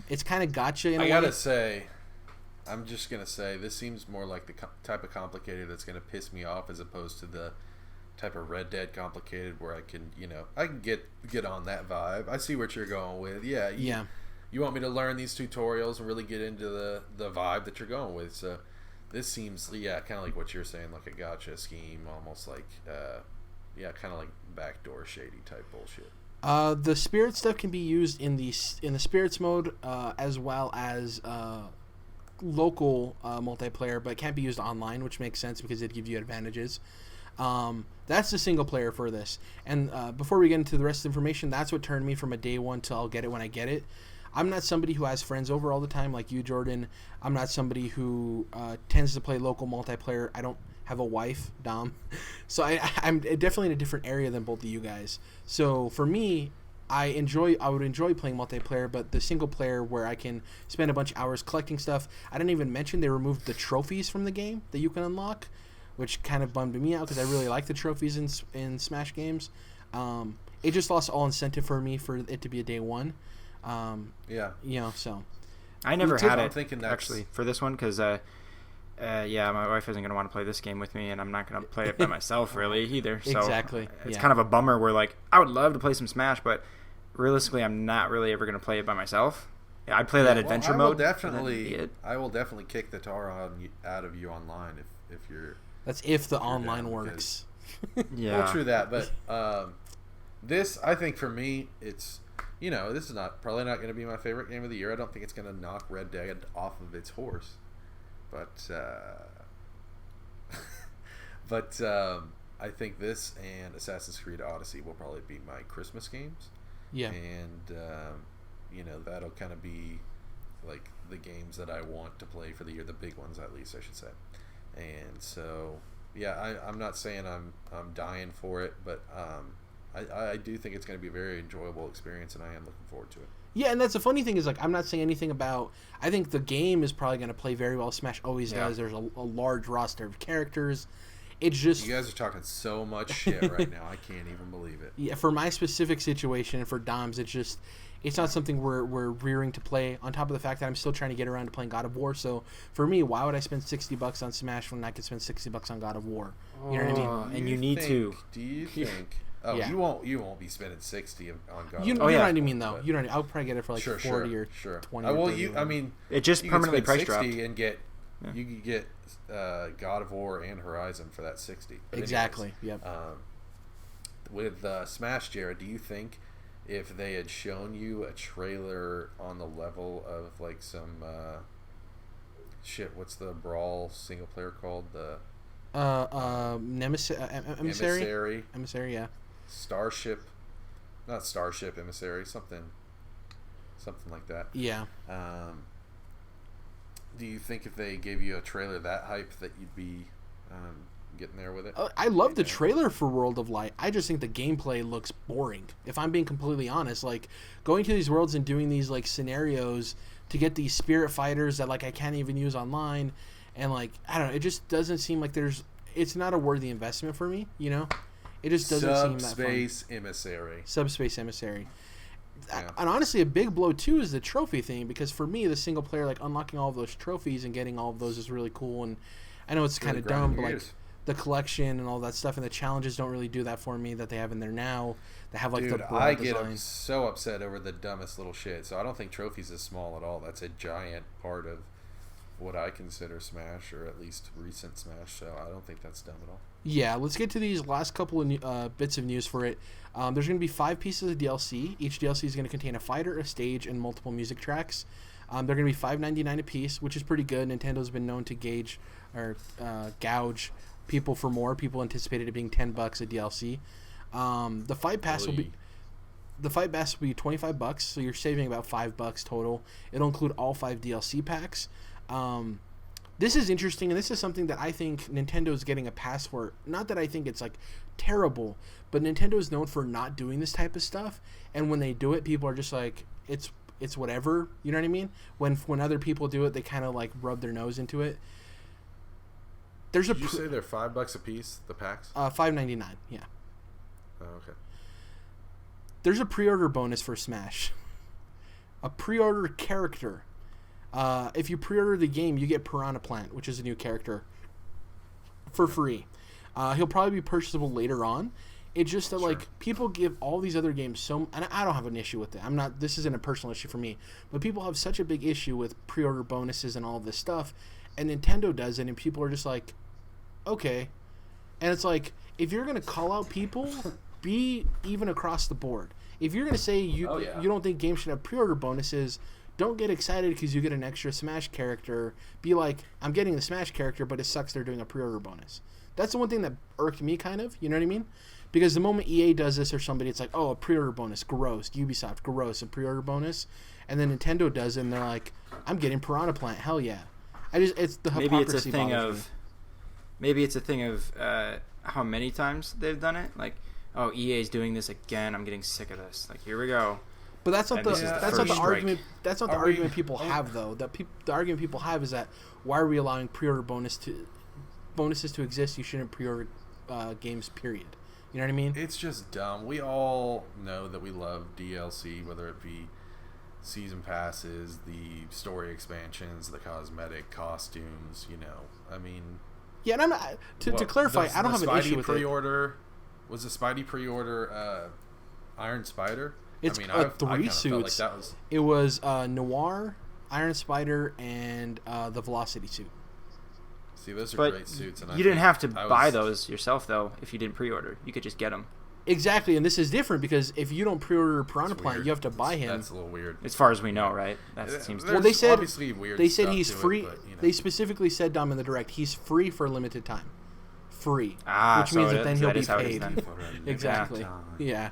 It's kind of gotcha in a way. I gotta say, I'm just gonna say, this seems more like the type of complicated that's gonna piss me off as opposed to the type of Red Dead complicated where I can get on that vibe. I see what you're going with. Yeah. You want me to learn these tutorials and really get into the vibe that you're going with. So this seems, kind of like what you're saying, like a gotcha scheme, almost like, kind of like backdoor shady type bullshit. The spirit stuff can be used in the spirits mode as well as local multiplayer, but it can't be used online, which makes sense because it gives you advantages. That's the single player for this. And before we get into the rest of the information, that's what turned me from a day one till I'll get it when I get it. I'm not somebody who has friends over all the time like you, Jordan. I'm not somebody who tends to play local multiplayer. I don't have a wife, Dom. So I'm definitely in a different area than both of you guys. So for me, I would enjoy playing multiplayer, but the single player where I can spend a bunch of hours collecting stuff. I didn't even mention they removed the trophies from the game that you can unlock, which kind of bummed me out because I really like the trophies in Smash games. It just lost all incentive for me for it to be a day one. So I never had it actually for this one because my wife isn't going to want to play this game with me, and I'm not going to play it by myself really either. So exactly, it's kind of a bummer where like I would love to play some Smash, but realistically I'm not really ever going to play it by myself. Yeah, I'd play that Well, adventure I will mode. definitely, I will definitely kick the tar out of you online if you're. That's if the you're online down, works. Yeah. Well, true that, but this, I think for me, it's, this is probably not going to be my favorite game of the year. I don't think it's going to knock Red Dead off of its horse, but I think this and Assassin's Creed Odyssey will probably be my Christmas games. Yeah. And that'll kind of be like the games that I want to play for the year, the big ones at least, I should say. And so, yeah, I'm not saying I'm dying for it, but I do think it's going to be a very enjoyable experience, and I am looking forward to it. Yeah, and that's the funny thing is, like, I'm not saying anything about. I think the game is probably going to play very well. Smash always does. There's a large roster of characters. It's just, you guys are talking so much shit right now. I can't even believe it. Yeah, for my specific situation and for Dom's, it's not something we're rearing to play. On top of the fact that I'm still trying to get around to playing God of War. So for me, why would I spend $60 on Smash when I could spend $60 on God of War? You know what I mean? And you need to. Do you think? Oh, yeah. You won't be spending 60 on God. You know what I mean, though. You know, I'll probably get it for like 40 or 20. Well, it just permanently price dropped. And you could get God of War and Horizon for that 60. But exactly. Anyways, yep. With Smash, Jared, do you think if they had shown you a trailer on the level of like some what's the Brawl single player called? The Emissary, yeah. Not Starship, Emissary, something like that. Yeah. Do you think if they gave you a trailer that hype that you'd be getting there with it? I love the trailer for World of Light. I just think the gameplay looks boring. If I'm being completely honest, like going to these worlds and doing these like scenarios to get these spirit fighters that like I can't even use online, and like I don't know, it just doesn't seem like it's not a worthy investment for me. It just doesn't seem that fun. Subspace Emissary. Yeah. And honestly, a big blow too is the trophy thing, because for me, the single player, like unlocking all of those trophies and getting all of those is really cool. And I know it's kind of dumb, but like the collection and all that stuff and the challenges don't really do that for me that they have in there now. They have like the broad I design. get so upset over the dumbest little shit. So I don't think trophies is small at all. That's a giant part of what I consider Smash, or at least recent Smash. So I don't think that's dumb at all. Yeah, let's get to these last couple of bits of news for it. There's going to be 5 pieces of DLC. Each DLC is going to contain a fighter, a stage, and multiple music tracks. They're going to be $5.99 a piece, which is pretty good. Nintendo's been known to gouge people for more. People anticipated it being $10 a DLC. The fight pass will be $25, so you're saving about $5 total. It'll include all 5 DLC packs. This is interesting, and this is something that I think Nintendo is getting a pass for. Not that I think it's like terrible, but Nintendo is known for not doing this type of stuff, and when they do it, people are just like, it's whatever. You know what I mean? When other people do it, they kind of like rub their nose into it. Did you say they're $5 a piece, the packs? $5.99. Yeah. Oh, okay. There's a pre-order bonus for Smash. A pre-order character. If you pre-order the game, you get Piranha Plant, which is a new character, for free. He'll probably be purchasable later on. It's just that like people give all these other games and I don't have an issue with it. This isn't a personal issue for me, but people have such a big issue with pre-order bonuses and all this stuff, and Nintendo does it, and people are just like, okay. And it's like, if you're gonna call out people, be even across the board. If you're gonna say you don't think games should have pre-order bonuses, don't get excited because you get an extra Smash character. Be like, I'm getting the Smash character, but it sucks they're doing a pre-order bonus. That's the one thing that irked me, kind of. You know what I mean? Because the moment EA does this or somebody, it's like, oh, a pre-order bonus, gross. Ubisoft, gross, a pre-order bonus. And then Nintendo does it, and they're like, I'm getting Piranha Plant, hell yeah. It's the hypocrisy. Maybe it's a thing of how many times they've done it. Like, oh, EA's doing this again. I'm getting sick of this. Like, here we go. But that's not the argument. That's not the argument people have, though. The argument people have is that why are we allowing pre-order bonuses to exist? You shouldn't pre-order games. Period. You know what I mean? It's just dumb. We all know that we love DLC, whether it be season passes, the story expansions, the cosmetic costumes. I mean. Yeah, and I'm not, to clarify, I don't have an issue with pre-order, it. Was the Spidey pre-order Iron Spider? It's I mean, three felt suits. like that was... It was Noir, Iron Spider, and the Velocity suit. See, those are But great suits. And you didn't have to buy those yourself, though, if you didn't pre-order. You could just get them. Exactly, and this is different because if you don't pre-order Piranha Plant, weird. you have to buy him. That's a little weird. As far as we know, right? That seems. There's Well, they said obviously weird they said stuff he's to it, free. but, They specifically said, Dom, in the direct, he's free for a limited time. Free. Which so means that then he'll that be is how it is paid. then. Exactly. Yeah.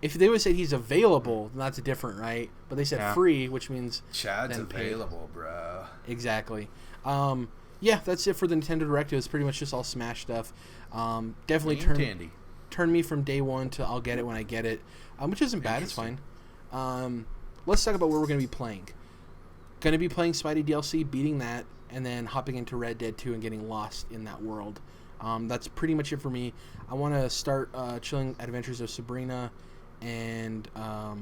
If they would say he's available, then that's different, right? But they said free, which means Chad's then paid. available, bro. Exactly. Yeah, that's it for the Nintendo Direct. It was pretty much just all Smash stuff. Definitely turn me from day one to I'll get it when I get it, which isn't bad. It's fine. Let's talk about what we're going to be playing. Going to be playing Spidey DLC, beating that, and then hopping into Red Dead 2 and getting lost in that world. That's pretty much it for me. I want to start Chilling Adventures of Sabrina, and I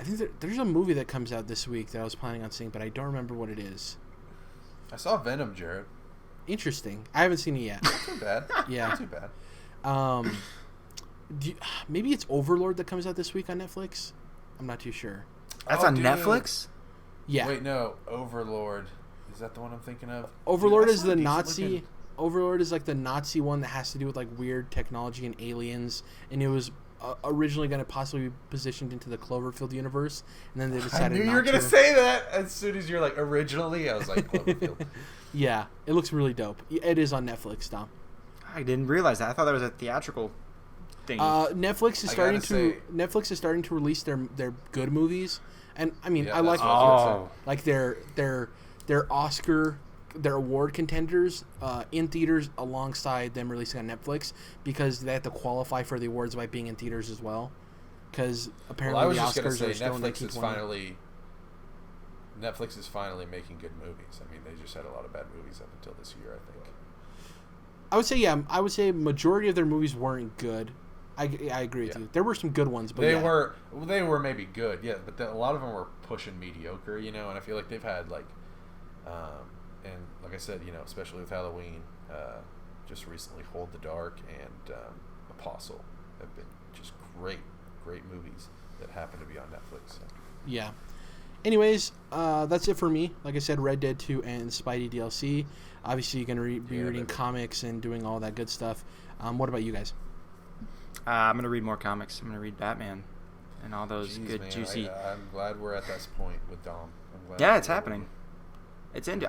think there's a movie that comes out this week that I was planning on seeing, but I don't remember what it is. I saw Venom, Jared. Interesting. I haven't seen it yet. Not too bad. Yeah. Not too bad. Maybe it's Overlord that comes out this week on Netflix. I'm not too sure. That's on Netflix? Yeah. Wait, no. Overlord. Is that the one I'm thinking of? Overlord is the Nazi. Overlord is like the Nazi one that has to do with like weird technology and aliens, and it was originally going to possibly be positioned into the Cloverfield universe, and then they decided. I knew you were going to say that as soon as you're like originally. I was like Cloverfield. Yeah, it looks really dope. It is on Netflix, Dom. I didn't realize that. I thought that was a theatrical thing. Netflix is starting to release their good movies, and I mean I like like their Oscar. Their award contenders in theaters alongside them releasing on Netflix because they have to qualify for the awards by being in theaters as well. Because apparently the Oscars are still in 1920. Netflix is finally making good movies. I mean, they just had a lot of bad movies up until this year, I think. I would say majority of their movies weren't good. I agree with you. There were some good ones, but they were maybe good, yeah. But a lot of them were pushing mediocre, and I feel like they've had like. And like I said, especially with Halloween, just recently Hold the Dark and Apostle have been just great movies that happen to be on Netflix. So. Yeah. Anyways, that's it for me. Like I said, Red Dead 2 and Spidey DLC. Obviously, you're going to be reading comics and doing all that good stuff. What about you guys? I'm going to read more comics. I'm going to read Batman and all those juicy... I'm glad we're at this point with Dom. Yeah, it's happening.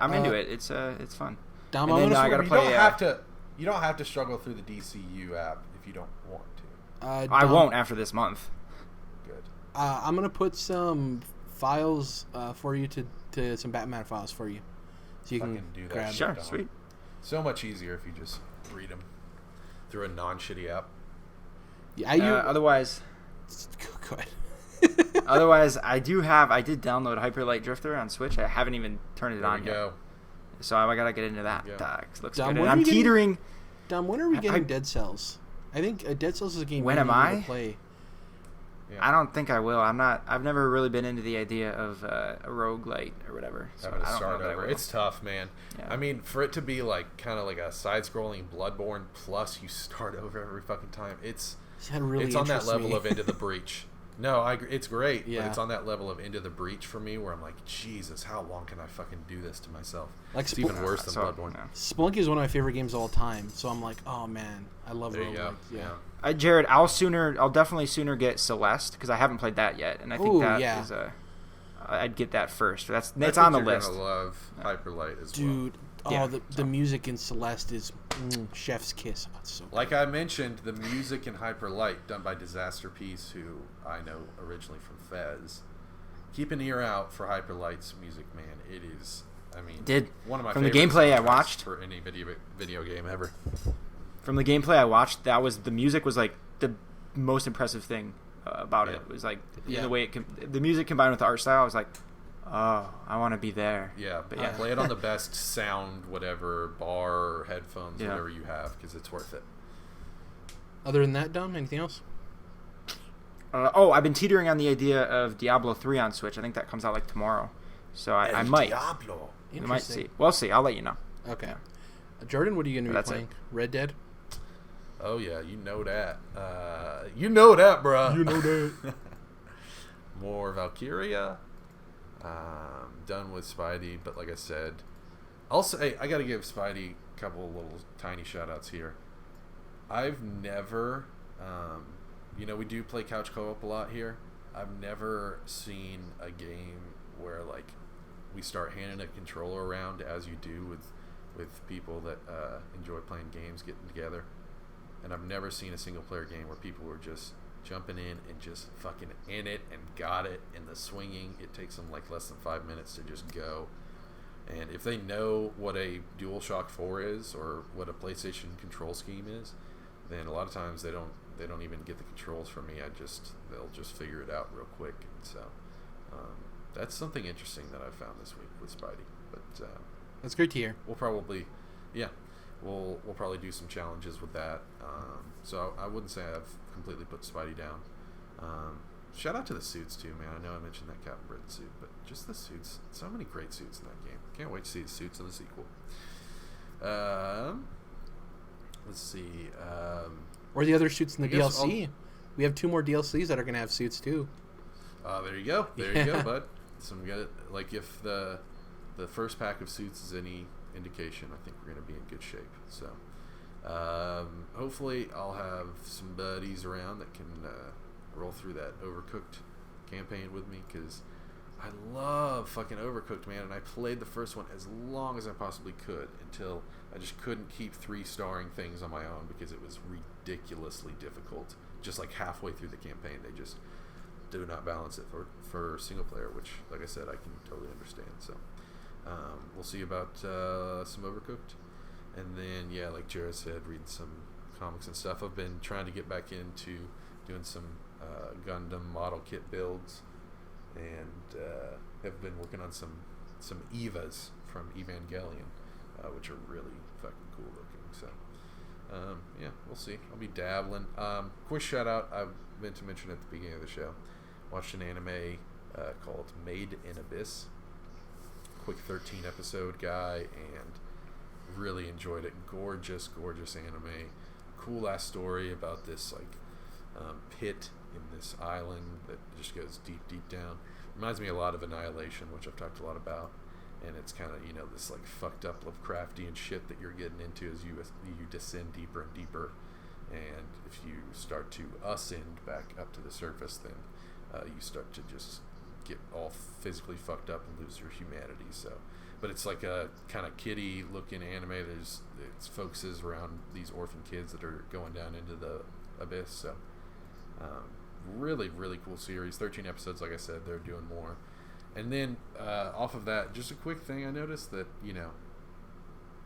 I'm into it. It's fun. Dom, and then I gotta play. You don't have to struggle through the DCU app if you don't want to. I won't after this month. Good. I'm gonna put some files for you to some Batman files for you, so you can do that. Grab sure, it. Sweet. So much easier if you just read them through a non-shitty app. Yeah, otherwise. Go ahead. Otherwise, I did download Hyper Light Drifter on Switch. I haven't even turned it on yet. So I gotta get into that. Looks Dom, good. And I'm teetering. Dom, when are we getting Dead Cells? I think Dead Cells is a game. When am I? Play. Yeah. I don't think I will. I've never really been into the idea of a roguelite or whatever. So Having to I don't start know that I over. will. It's tough, man. Yeah. I mean, for it to be like kind of like a side-scrolling Bloodborne plus you start over every fucking time. It's on that level of Into the Breach. No, I agree. It's great, but it's on that level of Into the Breach for me where I'm like, Jesus, how long can I fucking do this to myself? Like it's even worse than Bloodborne. Yeah. Spelunky is one of my favorite games of all time, so I'm like, oh man, I love roguelike. Yeah. Jared, I'll definitely sooner get Celeste because I haven't played that yet, and I think is I'd get that first. It's on the list. You're gonna love Hyperlight as well. Dude, the music in Celeste is chef's kiss. Oh, it's so good. Like I mentioned, the music in Hyperlight done by Disaster Piece, who I know originally from Fez. Keep an ear out for Hyperlight's music, man. It is, one of my from the favorite gameplay I watched for any video game ever. From the gameplay I watched, the music was like the most impressive thing about it. It was like the way the music combined with the art style. I was like, oh, I want to be there. Yeah, but play it on the best sound, whatever, bar or headphones, whatever you have, because it's worth it. Other than that, Dom, anything else? I've been teetering on the idea of Diablo 3 on Switch. I think that comes out like tomorrow. So I might. Diablo. I might see. We'll see. I'll let you know. Okay. Jordan, what are you going to be playing? Red Dead? Oh yeah, you know that. You know that, bruh. You know that. More Valkyria. Done with Spidey, but like I said, I gotta give Spidey a couple of little tiny shout outs here. I've never, we do play couch co-op a lot here. I've never seen a game where like we start handing a controller around as you do with people that enjoy playing games, getting together. And I've never seen a single player game where people were just jumping in and just fucking in it and got it, and the swinging, it takes them like less than 5 minutes to just go. And if they know what a DualShock 4 is or what a PlayStation control scheme is, then a lot of times they don't even get the controls from me. They'll just figure it out real quick. And so that's something interesting that I found this week with Spidey. But that's great to hear. We'll probably do some challenges with that. So I wouldn't say I've completely put Spidey down. Shout out to the suits too, man. I know I mentioned that Captain Britain suit, but just the suits. So many great suits in that game. Can't wait to see the suits in the sequel. Let's see. Or the other suits in the DLC. We have 2 more DLCs that are going to have suits too. There you go. There you go, bud. Some good. Like if the first pack of suits is any indication, I think we're going to be in good shape. So hopefully I'll have some buddies around that can roll through that Overcooked campaign with me, because I love fucking Overcooked, man, and I played the first one as long as I possibly could until I just couldn't keep 3-starring things on my own because it was ridiculously difficult. Just like halfway through the campaign, they just do not balance it for single player, which, like I said, I can totally understand. So we'll see about some Overcooked. And then, yeah, like Jared said, reading some comics and stuff. I've been trying to get back into doing some Gundam model kit builds, and have been working on some Evas from Evangelion, which are really fucking cool looking. So, yeah, we'll see. I'll be dabbling. Quick shout out, I meant to mention at the beginning of the show, watched an anime called Made in Abyss. Quick 13 episode guy, and really enjoyed it. Gorgeous anime. Cool ass story about this like pit in this island that just goes deep down. Reminds me a lot of Annihilation, which I've talked a lot about. And it's kind of, this like fucked up Lovecraftian shit that you're getting into as you descend deeper and deeper. And if you start to ascend back up to the surface, then you start to just get all physically fucked up and lose your humanity. So, but it's like a kind of kiddie looking anime. It focuses around these orphan kids that are going down into the abyss. So really cool series. 13 episodes, like I said. They're doing more. And then off of that, just a quick thing, I noticed that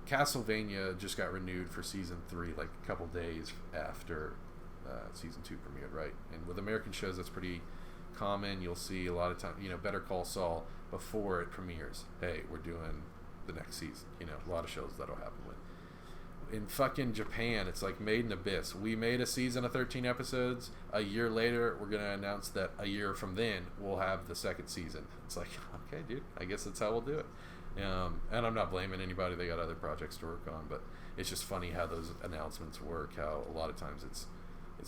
Castlevania just got renewed for season 3 like a couple days after season 2 premiered, right? And with American shows, that's pretty common. You'll see a lot of time, Better Call Saul before it premieres. Hey, we're doing the next season. A lot of shows that'll happen with. In fucking Japan, it's like Made in Abyss. We made a season of 13 episodes. A year later, we're going to announce that a year from then, we'll have the second season. It's like, okay, dude, I guess that's how we'll do it. And I'm not blaming anybody. They got other projects to work on, but it's just funny how those announcements work, how a lot of times it's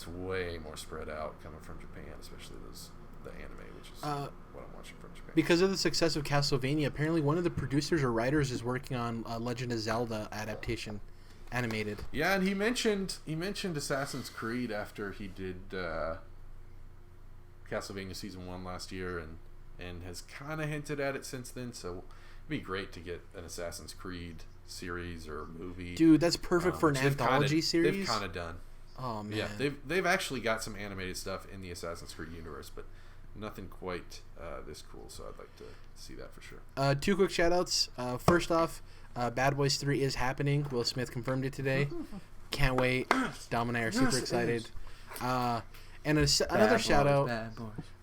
way more spread out coming from Japan, especially the anime, which is what I'm watching from Japan. Because of the success of Castlevania, apparently one of the producers or writers is working on a Legend of Zelda adaptation. Animated. Yeah, and he mentioned Assassin's Creed after he did Castlevania Season 1 last year, and has kind of hinted at it since then, so it'd be great to get an Assassin's Creed series or movie. Dude, that's perfect for an anthology series. They've kind of done. Oh, man. Yeah, they've actually got some animated stuff in the Assassin's Creed universe, but nothing quite this cool, so I'd like to see that for sure. 2 quick shout-outs. First off, Bad Boys 3 is happening. Will Smith confirmed it today. Can't wait. Dom and I are super excited. And another shout-out.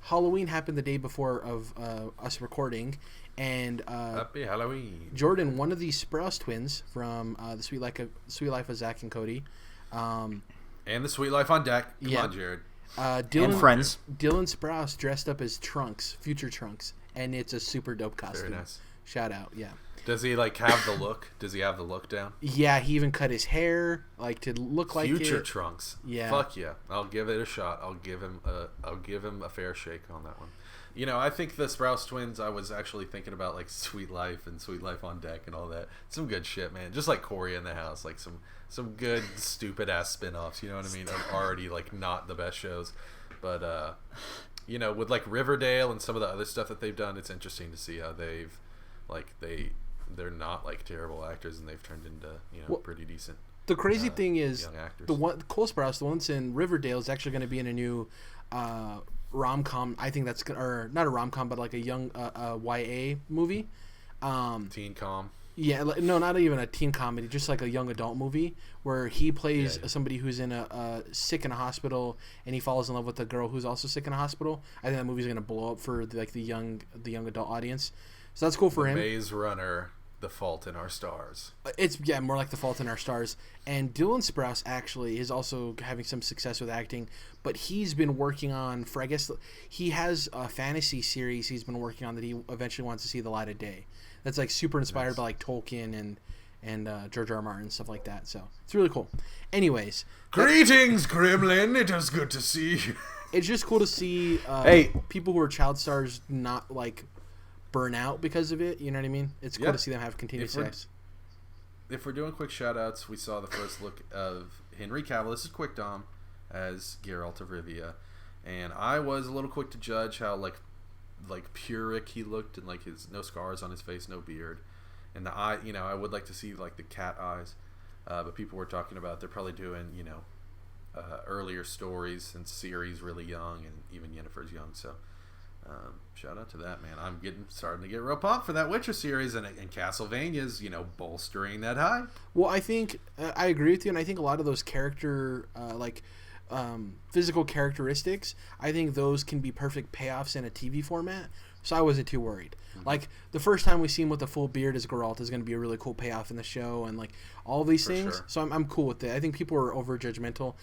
Halloween happened the day before of us recording, and Happy Halloween. Jordan, one of the Sprouse twins from the Sweet Life of Zach and Cody. And the Sweet Life on Deck. Come on, Jared. And friends. Dylan Sprouse dressed up as Trunks, future Trunks, and it's a super dope costume. Very nice. Shout out, yeah. Does he like have the look? Does he have the look down? Yeah, he even cut his hair like to look like Future it. Trunks. Yeah. Fuck yeah. I'll give it a shot. I'll give him a fair shake on that one. You know, I think the Sprouse twins, I was actually thinking about like Sweet Life and Sweet Life on Deck and all that. Some good shit, man. Just like Corey in the House, like some good stupid ass spin-offs, you know what I mean? Are already like not the best shows. But you know, with like Riverdale and some of the other stuff that they've done, it's interesting to see how they've like they're not like terrible actors and they've turned into, you know, pretty decent. The crazy thing is the Cole Sprouse, the ones in Riverdale, is actually going to be in a new rom-com. I think that's or not a rom-com, but like a young YA movie. Teen com. Yeah, no, not even a teen comedy, just like a young adult movie where he plays somebody who's in a sick in a hospital and he falls in love with a girl who's also sick in a hospital. I think that movie's going to blow up for the young adult audience. So that's cool for him. Maze Runner, The Fault in Our Stars. It's more like The Fault in Our Stars. And Dylan Sprouse actually is also having some success with acting, but he's been working on he has a fantasy series he's been working on that he eventually wants to see the light of day. That's like super inspired by like Tolkien and George R. R. Martin and stuff like that. So it's really cool. Anyways, greetings, Gremlin. It is good to see you. It's just cool to see people who are child stars not like burn out because of it. You know what I mean? It's cool to see them have continued success. If we're doing quick shout outs, we saw the first look of Henry Cavill. This is Quick Dom as Geralt of Rivia, and I was a little quick to judge how like Puric he looked, and like his no scars on his face, no beard, and the eye. You know, I would like to see like the cat eyes, but people were talking about they're probably doing earlier stories and series really young, and even Yennefer's young. So shout out to that, man. I'm starting to get real pumped for that Witcher series, and Castlevania's bolstering that hype. Well, I think I agree with you, and I think a lot of those character physical characteristics, I think those can be perfect payoffs in a TV format. So I wasn't too worried. Mm-hmm. Like the first time we see him with a full beard as Geralt is going to be a really cool payoff in the show, and like all these things. Sure. So I'm cool with it. I think people are over judgmental.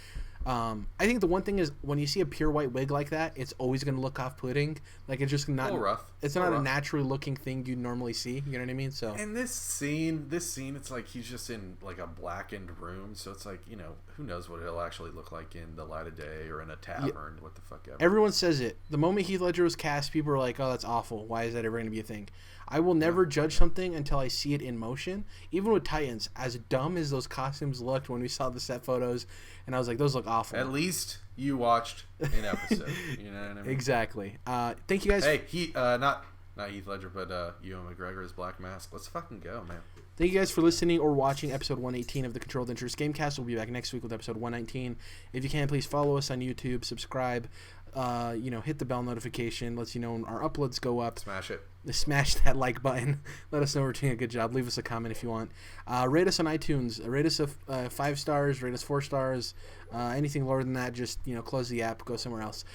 I think the one thing is when you see a pure white wig like that, it's always going to look off-putting. Like it's just not. A little rough. It's not a naturally looking thing you normally see. You know what I mean? So. And this scene, it's like he's just in like a blackened room. So it's like who knows what he'll actually look like in the light of day or in a tavern. Yeah. What the fuck ever. Everyone says it. The moment Heath Ledger was cast, people were like, "Oh, that's awful. Why is that ever going to be a thing?" I will never judge something until I see it in motion. Even with Titans, as dumb as those costumes looked when we saw the set photos, and I was like, those look awful. At least you watched an episode. You know what I mean? Exactly. Thank you guys. Hey, not Heath Ledger, but Ewan McGregor's Black Mask. Let's fucking go, man. Thank you guys for listening or watching episode 118 of the Controlled Interest Gamecast. We'll be back next week with episode 119. If you can, please follow us on YouTube, subscribe, hit the bell notification, lets you know when our uploads go up. Smash it. Smash that like button. Let us know we're doing a good job. Leave us a comment if you want. Rate us on iTunes. Rate us 5 stars. Rate us 4 stars. Anything lower than that, just close the app. Go somewhere else.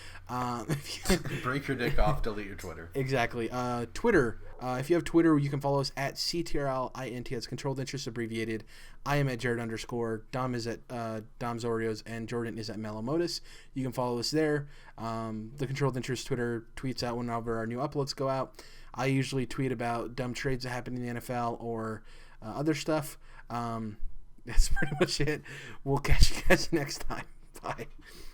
Break your dick off. Delete your Twitter. Exactly. Twitter. If you have Twitter, you can follow us at CTRLINT. That's Controlled Interest abbreviated. I am at Jared _ Dom is at Dom's Oreos, and Jordan is at Melomotus. You can follow us there. The Controlled Interest Twitter tweets out whenever our new uploads go out. I usually tweet about dumb trades that happen in the NFL or other stuff. That's pretty much it. We'll catch you guys next time. Bye.